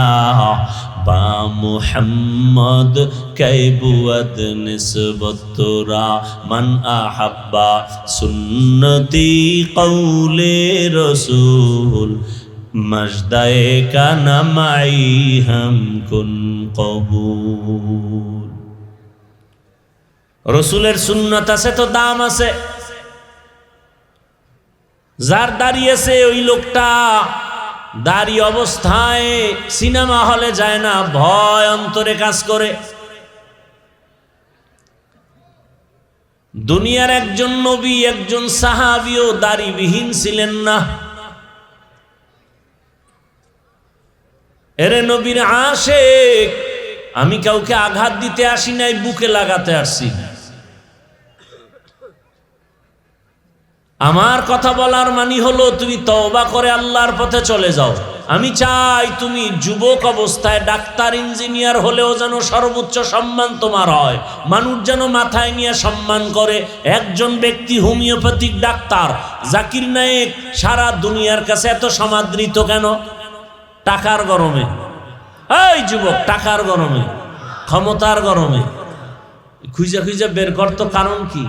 বা মুহাম্মদ কৈবুয়দ নিসবত তোরা, মান আহাব্বা সুন্নতি কৌলে রসুল, মজদায়ে কানা মাই হাম কুন কবুল। রসুলের সুন্নত আছে তো দাম আছে। যার দাঁড়িয়েছে ওই লোকটা দাঁড়ি অবস্থায় সিনেমা হলে যায় না, ভয় অন্তরে কাজ করে। দুনিয়ার একজন নবী, একজন সাহাবীও দাড়িবিহীন ছিলেন না। এরে নবীর আশিক, আমি কাউকে আঘাত দিতে আসি নাই, বুকে লাগাতে আসছি। আমার কথা বলার মানি হলো তুমি তওবা করে আল্লাহর পথে চলে যাও। আমি চাই তুমি যুবক অবস্থায় ডাক্তার ইঞ্জিনিয়ার হলেও যেন সর্বোচ্চ সম্মান তোমার হয়, মানুষ যেন মাথায় নিয়ে সম্মান করে। একজন ব্যক্তি হোমিওপ্যাথিক ডাক্তার জাকির নায়েক সারা দুনিয়ার কাছে এত সমাদৃত কেন? টাকার গরমে। এই যুবক, টাকার গরমে, ক্ষমতার গরমে। খুঁজে খুঁজে বের করতো কারণ কি?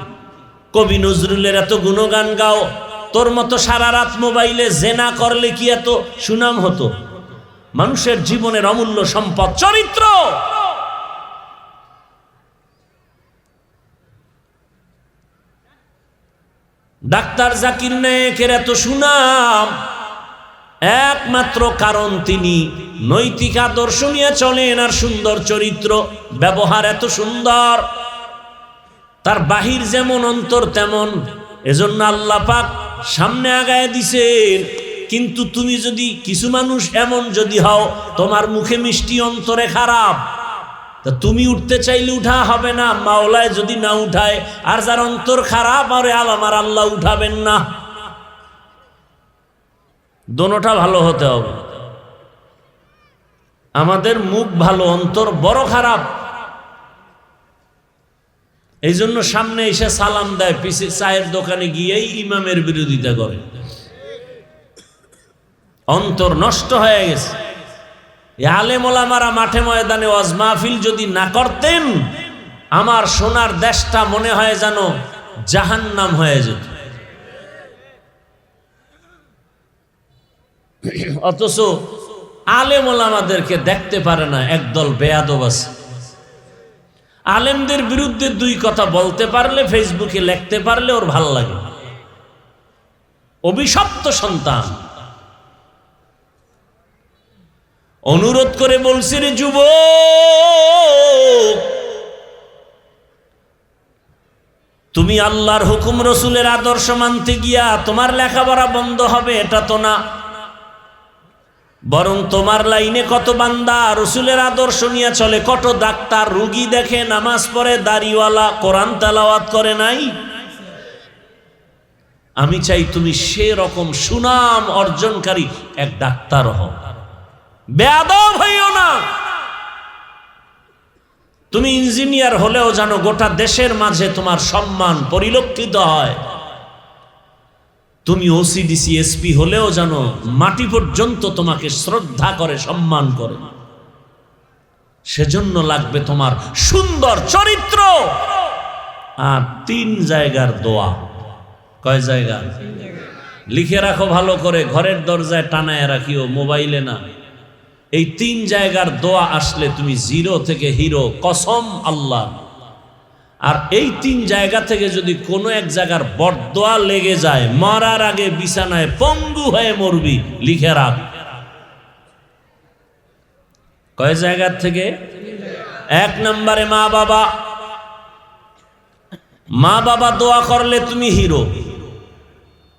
কবি নজরুলের এত গুণগান গাও, তোর মতো সারা রাত মোবাইলে জেনা করলে কি এত সুনাম হতো? মানুষের জীবনের অমূল্য সম্পদ চরিত্র। ডাক্তার জাকির নায়েকের এত সুনাম একমাত্র কারণ তিনি নৈতিক আদর্শ নিয়ে চলেন, আর সুন্দর চরিত্র, ব্যবহার এত সুন্দর, তার বাহির যেমন অন্তর তেমন। এজন্য আল্লাহ পাক সামনে আগায় দিছেন। কিন্তু তুমি যদি, কিছু মানুষ এমন যদি হও তোমার মুখে মিষ্টি অন্তরে খারাপ, তা তুমি উঠতে চাইলে উঠা হবে না, মাওলায় যদি না উঠায়। আর যার অন্তর খারাপ, আরে আমার আল্লাহ উঠাবেন না। দোনোটা ভালো হতে হবে। আমাদের মুখ ভালো, অন্তর বড় খারাপ। এই জন্য সামনে এসে সালাম দেয়, পিছে চায়ের দোকানে গিয়েই ইমামের বিরোধিতা করে। অন্তর নষ্ট হয়ে গেছে। আলেম ওলামারা মাঠে ময়দানে ওয়াজ মাহফিল যদি না করতেন, আমার সোনার দেশটা মনে হয় যেন জাহান্নাম হয়ে যেত। অথচ আলেম ওলামাদেরকে দেখতে পারে না একদল বেয়াদব আছে। আলেমদের বিরুদ্ধে দুই কথা বলতে পারলে, ফেসবুকে লিখতে পারলে ওর ভাল লাগে। অভিশপ্ত সন্তান। অনুরোধ করে বলছি, রে যুবক, তুমি আল্লাহর হুকুম রসুলের আদর্শ মানতে গিয়া তোমার লেখাপড়া বন্ধ হবে এটা তো না, বরং তোমার লাইনে কত বান্দা রসুলের আদর্শ নিয়ে চলে, কত ডাক্তার রুগী দেখে, নামাজ পড়ে, দাড়িওয়ালা, কোরআন তেলাওয়াত করে নাই? আমি চাই তুমি সেরকম সুনাম অর্জনকারী এক ডাক্তার হও। বেয়াদব হইও না। তুমি ইঞ্জিনিয়ার হলেও জানো গোটা দেশের মাঝে তোমার সম্মান পরিলক্ষিত হয়। তুমি ওসিডিসি এসপি হলেও জানো মাটি পর্যন্ত তোমাকে শ্রদ্ধা করে, সম্মান করে। সেজন্য লাগবে তোমার সুন্দর চরিত্র আর 3 জায়গার দোয়া। কয় জায়গা? লিখে রাখো ভালো করে, ঘরের দরজায় টানায় রাখিও, মোবাইলে না। এই 3 জায়গার দোয়া আসলে তুমি 0 থেকে হিরো, কসম আল্লাহ। আর এই 3 জায়গা থেকে যদি কোনো এক জায়গার বরদোয়া লেগে যায়, মরার আগে বিছানায় পঙ্গু হয়ে মরবি, লিখে রাখ। কয় জায়গার থেকে? 1 নম্বরে মা বাবা। মা বাবা দোয়া করলে তুমি হিরো।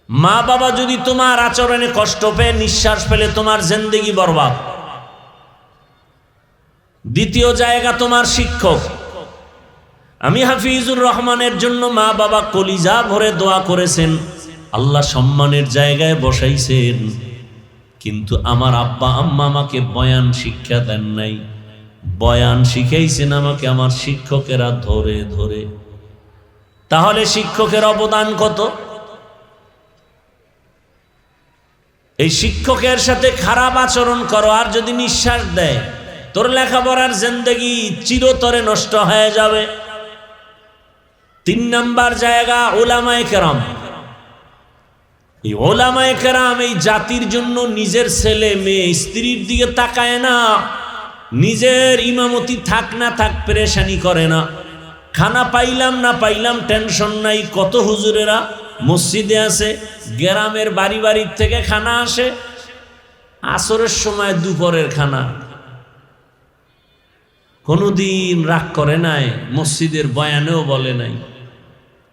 মা বাবা যদি তোমার আচরণে কষ্ট পেয়ে নিঃশ্বাস পেলে তোমার জিন্দেগি বরবাদ। দ্বিতীয় জায়গা তোমার শিক্ষক। আমি হাফিজুর রহমানের জন্য মা বাবা কলিজা ভরে দোয়া করেছেন, আল্লাহ সম্মানের জায়গায় বসাইছেন, কিন্তু আমার আব্বা আম্মা আমাকে বয়ান শিক্ষা দেন নাই। বয়ান শিখাইছেন আমাকে আমার শিক্ষকেরা ধরে ধরে। তাহলে শিক্ষকের অবদান কত? এই শিক্ষকের সাথে খারাপ আচরণ করো, আর যদি নিঃশ্বাস দেয় তোর লেখাপড়ার জিন্দেগি চিরতরে নষ্ট হয়ে যাবে। 3 নাম্বার জায়গা উলামায়ে কেরাম। এই উলামায়ে কেরাম এই জাতির জন্য নিজের ছেলে মেয়ে স্ত্রীর দিকে তাকায় না, নিজের ইমামতি থাক না থাক পেরেশানি করে না। খানা পাইলাম না পাইলাম টেনশন নাই। কত হুজুরেরা মসজিদে আছে, গ্রামের বাড়ি বাড়ির থেকে খানা আসে, আসরের সময় দুপুরের খানা, কোনোদিন রাগ করে নাই, মসজিদের বয়ানেও বলে নাই,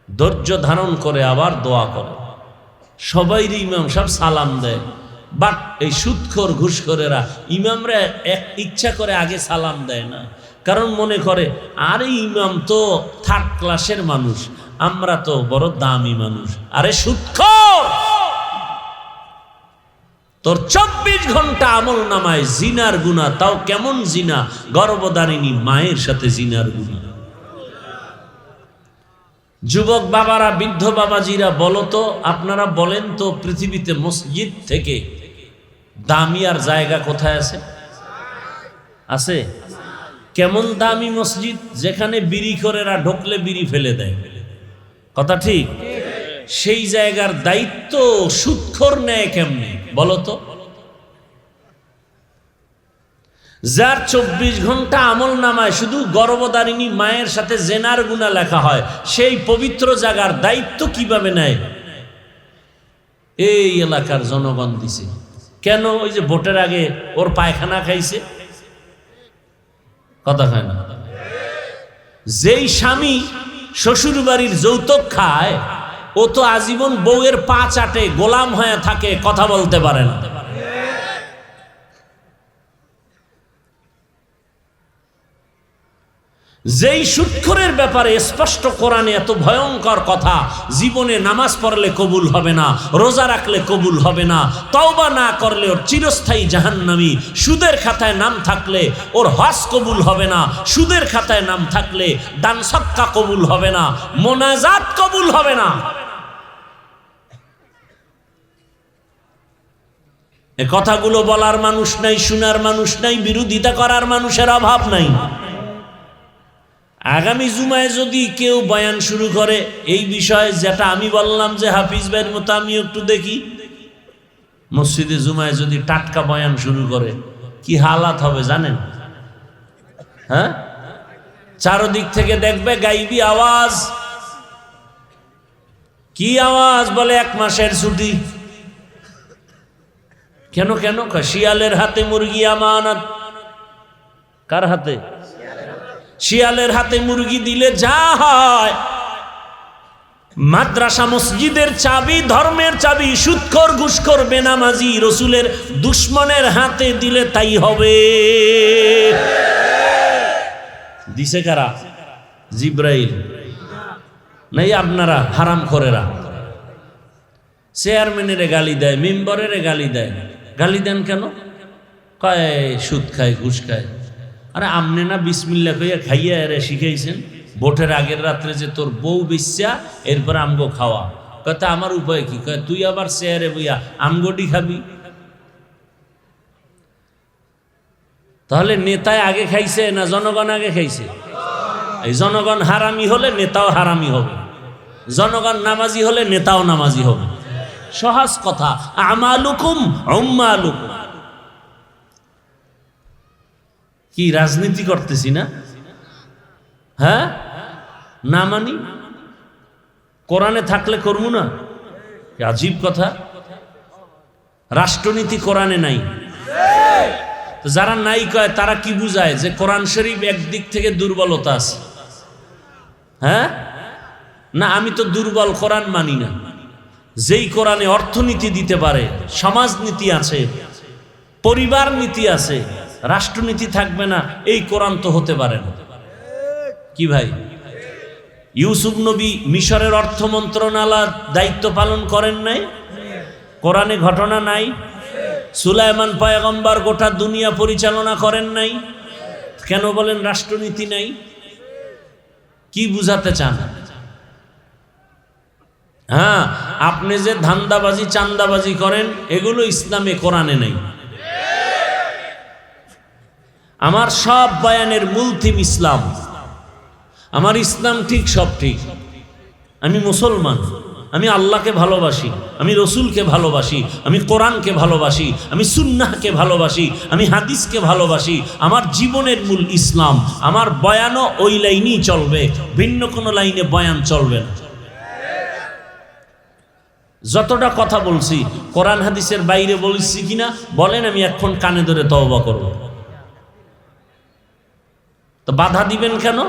ধৈর্য ধারণ করে আবার দোয়া করে। সবাই ইমাম সাহেব সালাম দেয়, বাট এই সুদখোর ঘুষখোরেরা ইমামরা এক ইচ্ছা করে আগে সালাম দেয় না, কারণ মনে করে আরে ইমাম তো 3rd ক্লাসের মানুষ, আমরা তো বড় দামি মানুষ। আরে সুদখোর, তোর 24 ঘন্টা আমল নামায় জিনার গুনাহ, তাও কেমন জিনা? গর্ভধারিণী মায়ের সাথে জিনার গুনাহ। যুবক বাবারা, বৃদ্ধ বাবাজিরা, বলো তো, আপনারা বলেন তো, পৃথিবীতে মসজিদ থেকে দামি আর জায়গা কোথায় আছে? আছে? কেমন দামি মসজিদ? যেখানে বিড়িখোরেরা ঢোকলে বিড়ি ফেলে দেয়, কথা ঠিক? সেই জায়গার দায়িত্ব সুদখোর নেয় কেমনে বলো তো? যার 24 ঘন্টা আমল নামায় শুধু গর্ভধারিণী মায়ের সাথে জেনার গুনাহ লেখা হয়, সেই পবিত্র জায়গার দায়িত্ব কিভাবে নেয়? এই এলাকার জনগণ দিছে। কেন? ওই যে ভোটের আগে ওর পায়খানা খাইছে, কথা খায় না। যেই স্বামী শ্বশুর বাড়ির যৌতুক খায়, ও তো আজীবন বউয়ের পা চাটে গোলাম হয়ে থাকে, কথা বলতে পারে না। যেই সুদখোরের ব্যাপারে স্পষ্ট কোরআনে এত ভয়ঙ্কর কথা, জীবনে নামাজ পড়লে কবুল হবে না, রোজা রাখলে কবুল হবে না, তওবা না করলে ওর চিরস্থায়ী জাহান্নামী, সুদের খাতায় নাম থাকলে ওর হজ কবুল হবে না, সুদের খাতায় নাম থাকলে দান সদকা কবুল হবে না, মোনাজাত কবুল হবে না। এ কথাগুলো বলার মানুষ নাই, শোনার মানুষ নাই, বিরোধিতা করার মানুষের অভাব নাই। আগামী জুমায় যদি কেউ বয়ান শুরু করে এই বিষয়ে, যেটা আমি বললাম যে হাফিজ ভাইয়ের মতো আমি একটু দেখি, মসজিদে জুমায় যদি টাটকা বয়ান শুরু করে কি হালাত হবে জানেন? হ্যাঁ, চারদিক থেকে দেখবে গাইবি আওয়াজ। কি আওয়াজ? বলে 1 মাসের ছুটি। কেন কেন? শিয়ালের হাতে মুরগি আমানত। কার হাতে? শিয়ালের হাতে মুরগি দিলে যা হয়, মাদ্রাসা মসজিদের চাবি, ধর্মের চাবি, সুদখোর ঘুষখোর বেনামাজি রসুলের দুশ্মনের হাতে দিলে তাই হবে। দিছে কারা? জিব্রাইল নাই, আপনারা হারামখোরেরা। চেয়ারম্যানের গালি দেয়, মেম্বারের গালি দেয়। গালি দেন কেন? কয় সুদ খায়, ঘুষ খায়। আরে আমনে না বিসমিল্লাহ কইয়া খাইয়া এরে শিখাইছেন? ভোটের আগের রাত্রে যে তোর বউ বেশ্যা, এরপর আমগো খাওয়া। কয় আমার উপায় কি? কয় তুই আবার চেয়ারে বইয়া আমগোটি খাবি। তাহলে নেতায় আগে খাইছে না জনগণ আগে খাইছে? এই জনগণ হারামি হলে নেতাও হারামি হবে, জনগণ নামাজি হলে নেতাও নামাজি হবে। সহজ কথা, আমালুকুম উম্মালুকুম। কি রাজনীতি করতেছি না? হ্যাঁ, না মানি? কোরআনে থাকলে করবো না? আজীব কথা। রাষ্ট্রনীতি কোরআনে নাই। তো যারা নাই কয় তারা কি বুঝায়? যে কোরআন শরীফ একদিক থেকে দুর্বলতা আছে। হ্যাঁ, না আমি তো দুর্বল, কোরআন মানি না। যেই কোরআনে অর্থনীতি দিতে পারে, সমাজনীতি আছে, পরিবার নীতি আছে, রাষ্ট্রনীতি থাকবে না, এই কোরআন তো হতে পারে না। কি ভাই, ইউসুফ নবী মিশরের অর্থ মন্ত্রণালয়ের দায়িত্ব পালন করেন নাই? কোরআনে ঘটনা নাই? সুলাইমান পয়গম্বর গোটা দুনিয়া পরিচালনা করেন নাই? কেন বলেন রাষ্ট্রনীতি নাই? কি বুঝাতে চান? হ্যাঁ, আপনি যে ধান্দাবাজি চান্দাবাজি করেন, এগুলো ইসলামে কোরআনে নেই। আমার সব বয়ানের মূল থিম ইসলাম। আমার ইসলাম ঠিক, সব ঠিক। আমি মুসলমান, আমি আল্লাহকে ভালোবাসি, আমি রসুলকে ভালোবাসি, আমি কোরআনকে ভালোবাসি, আমি সুন্নাহকে ভালোবাসি, আমি হাদিসকে ভালোবাসি। আমার জীবনের মূল ইসলাম। আমার বয়ানও ওই লাইনেই চলবে, ভিন্ন কোনো লাইনে বয়ান চলবে না। যতটা কথা বলছি কোরআন হাদিসের বাইরে বলছি কিনা বলেন, আমি এখন কানে ধরে তওবা করব। তো বাধা দিবেন কেন?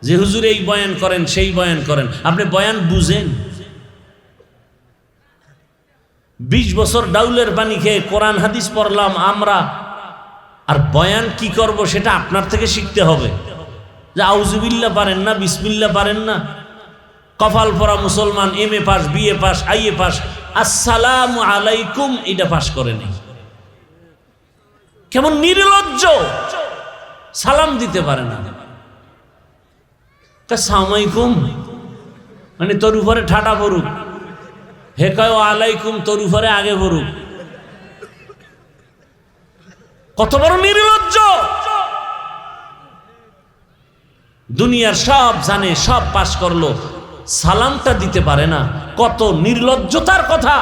যে হুজুর এই বয়ান করেন, সেই বয়ান করেন। আপনি বয়ান বুঝেন? 20 বছর ডাউলের পানি খেয়ে কোরআন হাদিস পড়লাম আমরা, আর বয়ান কি করব সেটা আপনার থেকে শিখতে হবে। যে আউযুবিল্লাহ পারেন না, বিসমিল্লাহ পারেন না, কপাল পরা মুসলমান, MA pass, BA pass, IA pass, আসসালামু আলাইকুম এটা পাস করেনি। কেমন নির্লজ্জ, সালাম দিতে পারে না। সালামালাইকুম মানে তোর উপরে ঠাটা পড়ুক, হে কয় আলাইকুম তোর উপরে আগে পড়ুক। কত বড় নির্লজ্জ! দুনিয়ার সব জানে, সব পাস করলো, সালামটা দিতে পারে না। কত নির্লজ্জতার কথা!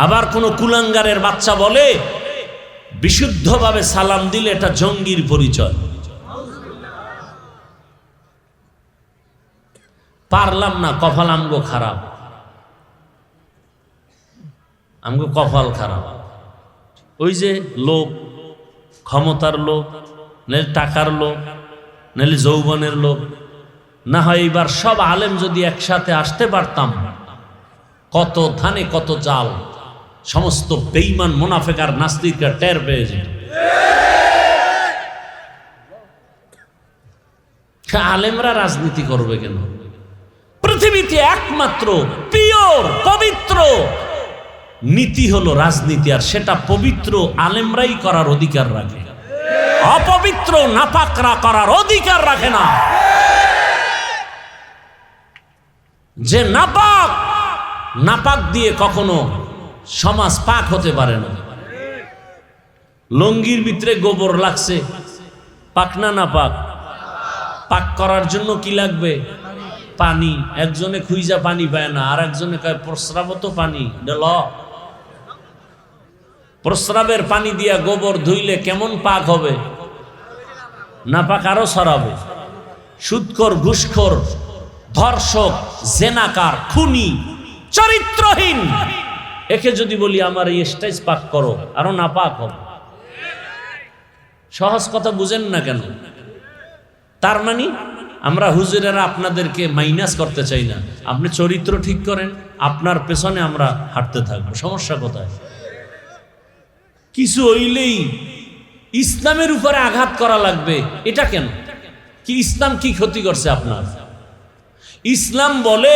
আবার কোন কুলাঙ্গারের বাচ্চা বলে বিশুদ্ধভাবে সালাম দিলে এটা জঙ্গির পরিচয়। পারলাম না, কপাল আমগো খারাপ, আমগো কপাল খারাপ। ওই যে লোভ, ক্ষমতার লোভ, নাহলে টাকার লোভ, নাহলে যৌবনের লোভ। না হয় এবার সব আলেম যদি একসাথে আসতে পারতাম, কত ধানে কত চাল, সমস্ত বেঈমান মুনাফিক আর নাস্তিকরা টের পেয়ে যেত। আলেমরা রাজনীতি করবে কেন? পৃথিবীতে একমাত্র পিওর পবিত্র নীতি হলো রাজনীতি, আর সেটা পবিত্র আলেমরাই করার অধিকার রাখে, অপবিত্র নাপাকরা করার অধিকার রাখে না। যে নাপাক, নাপাক দিয়ে কখনো সমাজ পাক হতে পারে না। লঙ্গির ভিতরে গোবর লাগছে, পাক না নাপাক? পাক করার জন্য কি লাগবে? পানি। একজনে খুঁজা পানি পায় না, আর একজনে কয় প্রস্রাব তো পানি। প্রস্রাবের পানি দিয়া গোবর ধুইলে কেমন পাক হবে? নাপাক আরো ছড়াবে। সুদখোর, ঘুষখোর, ধর্ষক, জেনাকার, খুনি, চরিত্রহীন, একে যদি বলি আমার এই স্টেজ পাক করো, আরো নাপাক হবে। সহজ কথা বুঝেন না কেন? তার মানে আমরা হুজুরেরা আপনাদেরকে মাইনাস করতে চাই না। আপনি চরিত্র ঠিক করেন, আপনার পেছনে আমরা হাঁটতে থাকবো। সমস্যা কোথায়? কিছু হইলেই ইসলামের উপরে আঘাত করা লাগবে, এটা কেন? কি ইসলাম কি ক্ষতি করছে আপনার? ইসলাম বলে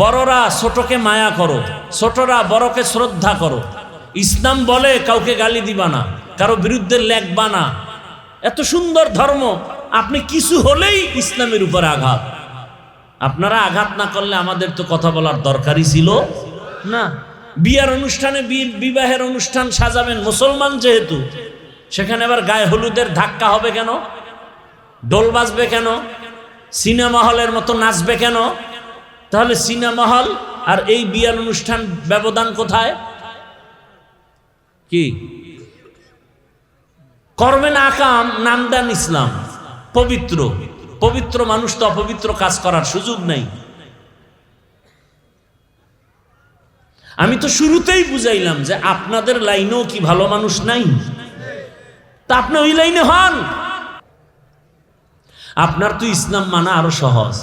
বড়রা ছোটকে মায়া করো, ছোটরা বড়কে শ্রদ্ধা করো। ইসলাম বলে কাউকে গালি দিবা না, কারো বিরুদ্ধে লেখবা না। এত সুন্দর ধর্ম, আপনি কিছু হলেই ইসলামের উপরে আঘাত। আপনারা আঘাত না করলে আমাদের তো কথা বলার দরকারই ছিল না। বিয়ার অনুষ্ঠানে, বিবাহের অনুষ্ঠান সাজাবেন মুসলমান যেহেতু, সেখানে আবার গায়ে হলুদের ধাক্কা হবে কেন? ডোল বাজবে কেন? সিনেমা হলের মতো নাচবে কেন? তাহলে সিনেমা হল আর এই বিয়ার অনুষ্ঠান ব্যবধান কোথায়? কি করবেন? আকাম, নাম দেন ইসলাম, পবিত্র। পবিত্র মানুষ তো অপবিত্র কাজ করার সুযোগ নাই। আমি তো শুরুতেই বুঝাইলাম যে আপনাদের লাইনেও কি ভালো মানুষ নাই? তা আপনি ওই লাইনে হন। আপনার তো ইসলাম মানা আরো সহজ।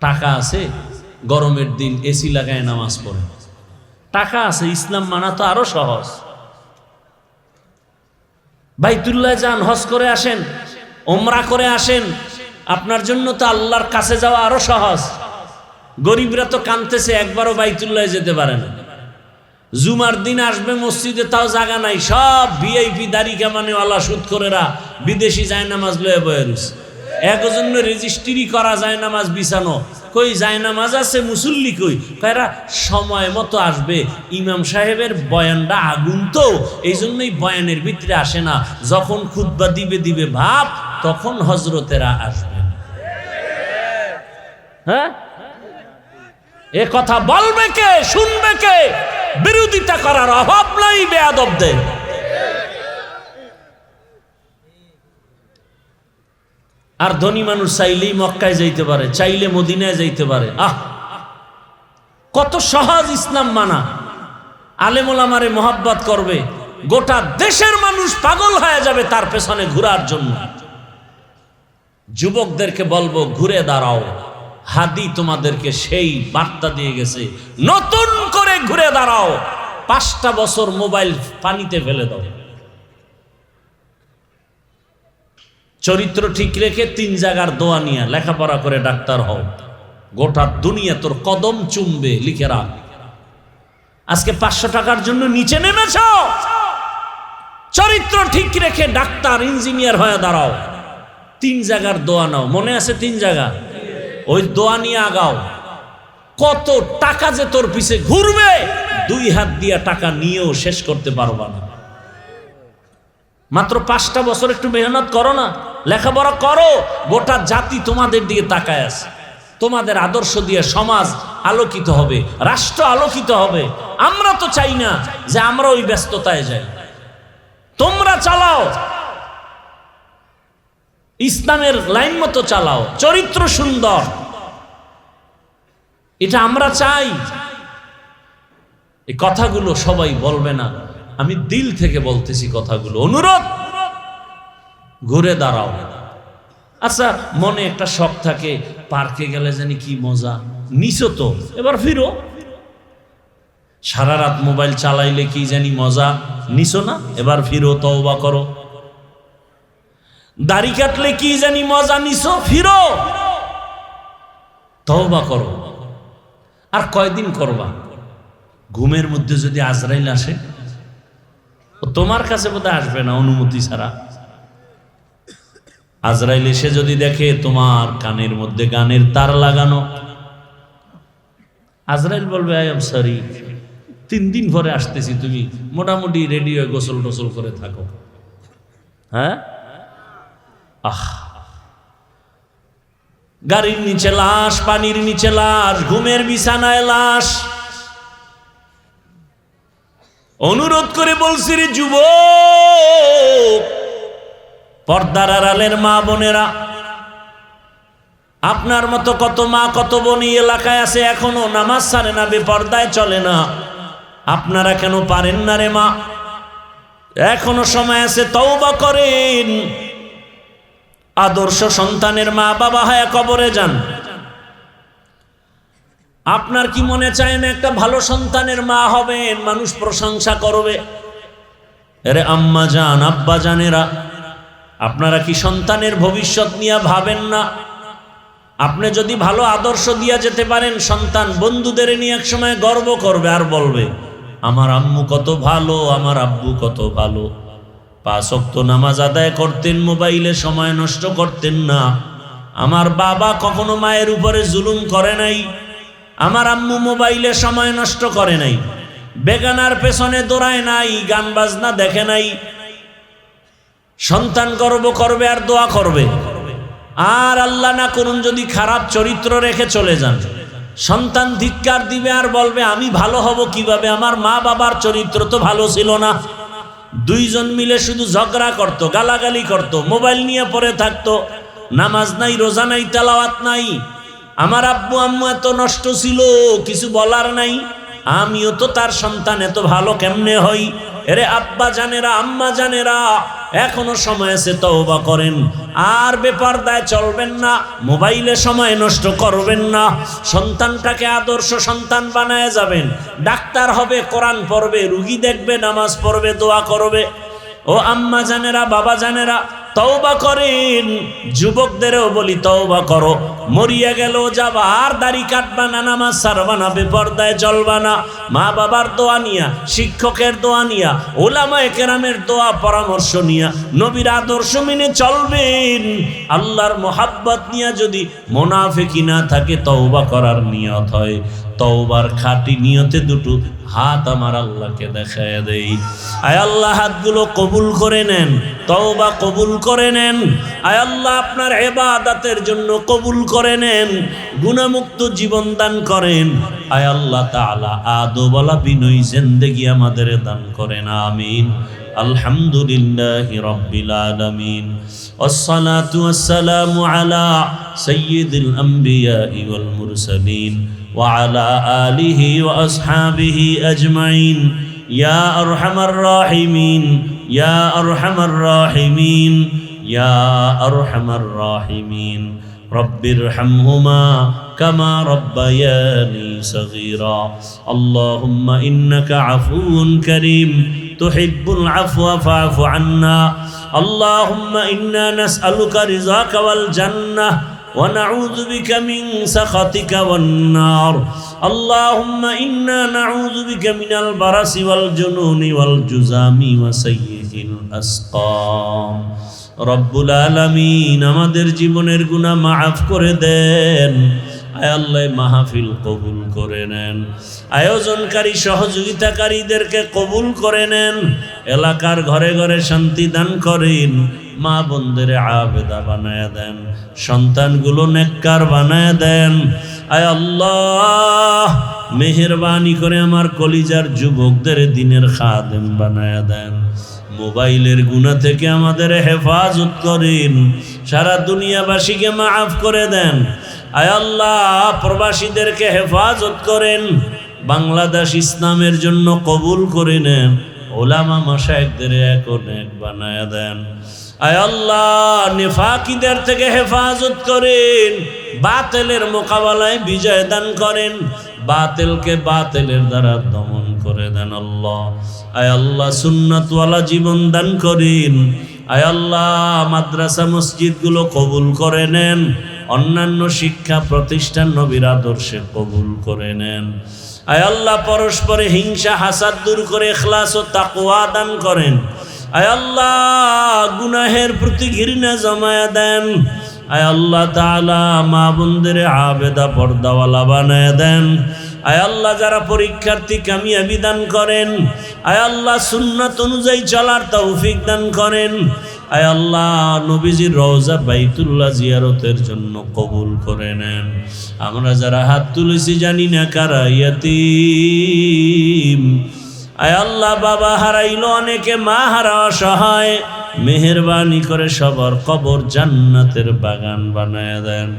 টাকা আছে, গরমের দিন এসি লাগায় নামাজ পড়ে, টাকা আছে, ইসলাম মানা তো আরো সহজ। বাইতুল্লাহ যান, হজ করে আসেন, ওমরা করে আসেন, আপনার জন্য তো আল্লাহর কাছে যাওয়া আরো সহজ। গরিবরা তো কাঁদতেছে, একবারও বাইতুল্লাহ যেতে পারে না। জুমার দিন আসবে মসজিদে, তাও জায়গা নাই, সব ভিআইপি দাড়ি কামানেওয়ালা সুদখোরেরা বিদেশি জায়নামাজ লয়ে বয়ে রয়েছে। একজন্য রেজিস্ট্রি করা জায়নামাজ বিছানো, কই জায়নামাজ আছে, মুসল্লি কই, এরা সময় মতো আসবে। ইমাম সাহেবের বয়ানটা আগুন তো, এই জন্যই বয়ানের ভিতরে আসে না। যখন খুতবা দিবে ভাব, তখন হজরতেরা আসবে। হ্যাঁ, এ কথা বলবে কে, শুনবে কে? বিরোধিতা করার অভাব নাই বেয়াদবদের। আর ধনী মানুষ চাইলেই মক্কায় যাইতে পারে, চাইলে মদিনায় যাইতে পারে। কত সহজ ইসলাম মানা। আলেম ওলামারে মোহাব্বত করবে, গোটা দেশের মানুষ পাগল হয়ে যাবে তার পেছনে ঘোরার জন্য। যুবকদেরকে বলবো, ঘুরে দাঁড়াও। হাদি তোমাদেরকে সেই বার্তা দিয়ে গেছে, নতুন করে ঘুরে দাঁড়াও। 5টা বছর মোবাইল পানিতে ফেলে দাও। চরিত্র ঠিক রেখে 3 জায়গার দোয়া নিয়ে লেখাপড়া করে ডাক্তার হও। গোটা দুনিয়া তোর কদম চুমবে, লিখে রাখ। আজকে 500 টাকার জন্য নিচে নেমেছ, চরিত্র ঠিক রেখে ডাক্তার ইঞ্জিনিয়ার হয়ে দাঁড়াও। 3 জায়গার দোয়া নাও, মনে আছে 3 জায়গা? ওই দোয়া নিয়ে আগাও। কত টাকা যে তোর পিছে ঘুরবে, 2 হাত দিয়া টাকা নিয়েও শেষ করতে পারবা না। মাত্র 5টা বছর একটু মেহনত করো না, লেখাপড়া করো। গোটা জাতি তোমাদের দিকে তাকায় আছে। তোমাদের আদর্শ দিয়ে সমাজ আলোকিত হবে, রাষ্ট্র আলোকিত হবে। আমরা তো চাই না যে আমরা ওই ব্যস্ততায় যাই। তোমরা চালাও, ইসলামের লাইন মতো চালাও, চরিত্র সুন্দর, এটা আমরা চাই। এই কথাগুলো সবাই বলবে না, আমি দিল থেকে বলতেছি কথাগুলো। অনুরোধ, ঘুরে দাঁড়াও। আচ্ছা, মনে একটা শখ থাকে, পার্কে গেলে জানি কি মজা, নিছো তো, এবার ফিরো। সারা রাত মোবাইল চালাইলে কি জানি মজা, নিছো না, এবার ফিরো, তওবা করো। দাড়ি কাটলে কি জানি মজা, নিছো, ফিরো, তওবা করো। আর কয়দিন করবা? ঘুমের মধ্যে যদি আজরাইল আসে, তোমার কাছে বোধহয় আসবে না অনুমতি ছাড়া। আজরাইল এসে যদি দেখে তোমার কানের মধ্যে গানের তার লাগানো, আজরাইল বলবে, আই এম সরি, 3 দিন পরে আসতেছি, তুমি মোটামুটি রেডি হয়ে গোসল টোসল করে থাকো। হ্যাঁ, গাড়ির নিচে লাশ, পানির নিচে লাশ, ঘুমের বিছানায় লাশ। অনুরোধ করে বলছি রে যুবক, পর্দার আড়ালের মা বোনেরা, আপনার মতো কত মা কত বোন এই এলাকায় আছে, এখনো নামাজ ছাড়ে না, বেপর্দায় চলে না। আপনারা কেন পারেন না রে মা? এখনো সময় আছে, তওবা করেন। আদর্শ সন্তানের মা বাবা হয়ে কবরে যান। আপনার কি মনে চায় না একটা ভালো সন্তানের মা হবেন, মানুষ প্রশংসা করবে? আরে আম্মা জান, আব্বা জানেরা, আপনারা কি সন্তানের ভবিষ্যৎ নিয়ে ভাবেন না? আপনি যদি ভালো আদর্শ দিয়ে যেতে পারেন, সন্তান বন্ধুদের নিয়ে এক সময় গর্ব করবে আর বলবে, আমার আম্মু কত ভালো, আমার আব্বু কত ভালো। 5 ওয়াক্ত নামাজ আদায় করতেন, মোবাইলে সময় নষ্ট করতেন না। আমার বাবা কখনো মায়ের উপরে জুলুম করে নাই, আমার আম্মু মোবাইলে সময় নষ্ট করে নাই, বেগানার পেছনে দৌড়ায় নাই, গান বাজনা দেখে নাই। সন্তান গর্ব করবে আর দোয়া করবে। আর আল্লাহ না করুন যদি খারাপ চরিত্র রেখে চলে যান, সন্তান ধিক্কার দিবে আর বলবে, আমি ভালো হব কিভাবে, আমার মা বাবার চরিত্র তো ভালো ছিল না। 2 জন মিলে শুধু ঝগড়া করত, গালাগালি করত, মোবাইল নিয়ে পড়ে থাকতো, নামাজ নাই, রোজা নাই, তেলাওয়াত নাই। আমার আব্বু আম্মু এত নষ্ট ছিল, কিছু বলার নাই, আমিও তো তার সন্তান, এত ভালো কেমনে হই? এরে আব্বা জানেরা, আম্মা জানেরা, এখনো সময় আছে, তওবা করেন। আর বেপরদায় চলবেন না, মোবাইলে সময় নষ্ট করবেন না। সন্তানটাকে আদর্শ সন্তান বানায় যাবেন। ডাক্তার হবে, কোরআন পড়বে, রুগী দেখবে, নামাজ পড়বে, দোয়া করবে। ও আম্মা জানেরা, বাবা জানেরা, তওবা করেন। যুবকদেরও বলি তওবা করো। মরিয়া গেল যাবা, আর দাড়ি কাটবা না, নামাজ ছাড়বা না, বেপরদায় চলবা না। মা বাবার দোয়া নিয়া, শিক্ষকের দোয়া নিয়া, ওলামায়ে কেরামের দোয়া পরামর্শ নিয়া, নবীর আদর্শ মেনে চলবেন। আল্লাহর মোহাব্বত নিয়া যদি মুনাফিকি না থাকে, তওবা করার নিয়ত হয়, তওবার খাঁটি নিয়তে দুটো হাত আমার আল্লাহকে দেখায় দেই। আয় আল্লাহ, হাতগুলো কবুল করে নেন, তওবা কবুল করে নেন। আয় আল্লাহ, আপনার ইবাদতের জন্য কবুল করে নেন, গুনাহমুক্ত জীবন দান করেন। আয় আল্লাহ তাআলা, আদবওয়ালা বিনয়ী জিন্দেগি আমাদের দান করেন, আমিন। আলহামদুলিল্লাহি রাব্বিল আলামিন, ওয়াসসালাতু ওয়াসসালামু আলা সাইয়্যিদিল আমবিয়াই ওয়াল মুরসালিন وعلى آله وأصحابه أجمعين يا أرحم الراحمين يا أرحم الراحمين يا أرحم الراحمين رب ارحمهما كما ربياني صغيرا اللهم إنك عفو كريم تحب العفو فاعف عنا اللهم إنا نسألك رضاك والجنة ونعوذ بك من سخطك والنار اللهم إنا نعوذ بك من البرص والجنون والجذام وسيء الأسقام রব্বুল আলামিন, আমাদের জীবনের গুনাহ মাফ করে দেন। আয় আল্লাহ, মাহফিল কবুল করে নেন, আয়োজনকারী সহযোগিতাকারীদেরকে কবুল করে নেন, এলাকার ঘরে ঘরে শান্তি দান করেন, মা বোনদের আবেদা বানায় দেন, সন্তানগুলো নেককার বানায় দেন। আয় আল্লাহ, মেহেরবানি করে আমার কলিজার যুবকদের দিনের খাদেম বানায় দেন। মোবাইলের গুনাহ থেকে আমাদের হেফাজত করেন, সারা দুনিয়াবাসীকে মাফ করে দেন। আয় আল্লাহ, প্রবাসীদেরকে হেফাজত করেন, বাংলাদেশ ইসলামের জন্য কবুল করে নেন, ওলামা মাশায়েখদের এক অনেক বানায় দেন। আয় আল্লাহ, নিফাকিদের থেকে হেফাজত করেন, বাতিলের মোকাবেলায় বিজয় দান করেন, বাতিলকে বাতিলের দ্বারা দমন করে দেন। আল্লাহ, আয় আল্লাহ, সুন্নাতওয়ালা জীবন দান করেন। আয় আল্লাহ, মাদ্রাসা মসজিদগুলো কবুল করে নেন, অন্যান্য শিক্ষা প্রতিষ্ঠান নবীর আদর্শে কবুল করে নেন। আয় আল্লাহ, পরস্পরে হিংসা হাসাদ দূর করে ইখলাস ও তাকওয়া দান করেন। আয় আল্লাহ, গুনাহের প্রতি ঘৃণা জমায়া দেন। আয় আল্লাহ তাআলা, মা বোনদের আবেদা পর্দাওয়ালা বানায় দেন। আয় আল্লাহ, যারা পরীক্ষার্থী কামিয়াবি দান করেন। আয় আল্লাহ, সুন্নাত অনুযায়ী চলার তৌফিক দান করেন। আয় আল্লাহ, নবীজির রওজা বাইতুল্লাহ জিয়ারতের জন্য কবুল করে নেন। আমরা যারা হাত তুলেছি জানি না কারা ইয়াতীম। আয় আল্লাহ, বাবা হারাইলো অনেকে, মা হারা অসহায়, মেহেরবানি করে সবার কবর জান্নাতের বাগান বানায় দেন।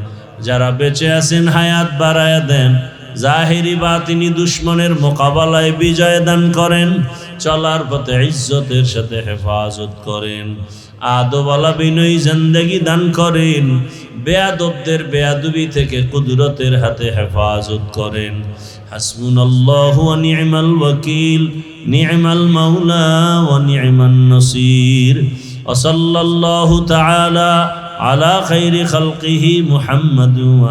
যারা বেঁচে আছেন হায়াত বাড়ায় দেন, জাহিরি বাতিনি দুশ্মনের মোকাবেলায় বিজয় দান করেন, চলার পথে ইজ্জতের সাথে হেফাজত করেন, আদবওয়ালা বিনয়ী জিন্দেগি দান করেন, বেয়াদবদের বেয়াদবি থেকে কুদরতের হাতে হেফাজত করেন। হাসবুনাল্লাহু ওয়া নি'মাল ওয়াকিল, নি'মাল মাওলা ওয়া নি'মান নাসির। ওয়া সাল্লাল্লাহু তাআলা আলা খাইরি খালকিহি মুহাম্মাদ ওয়া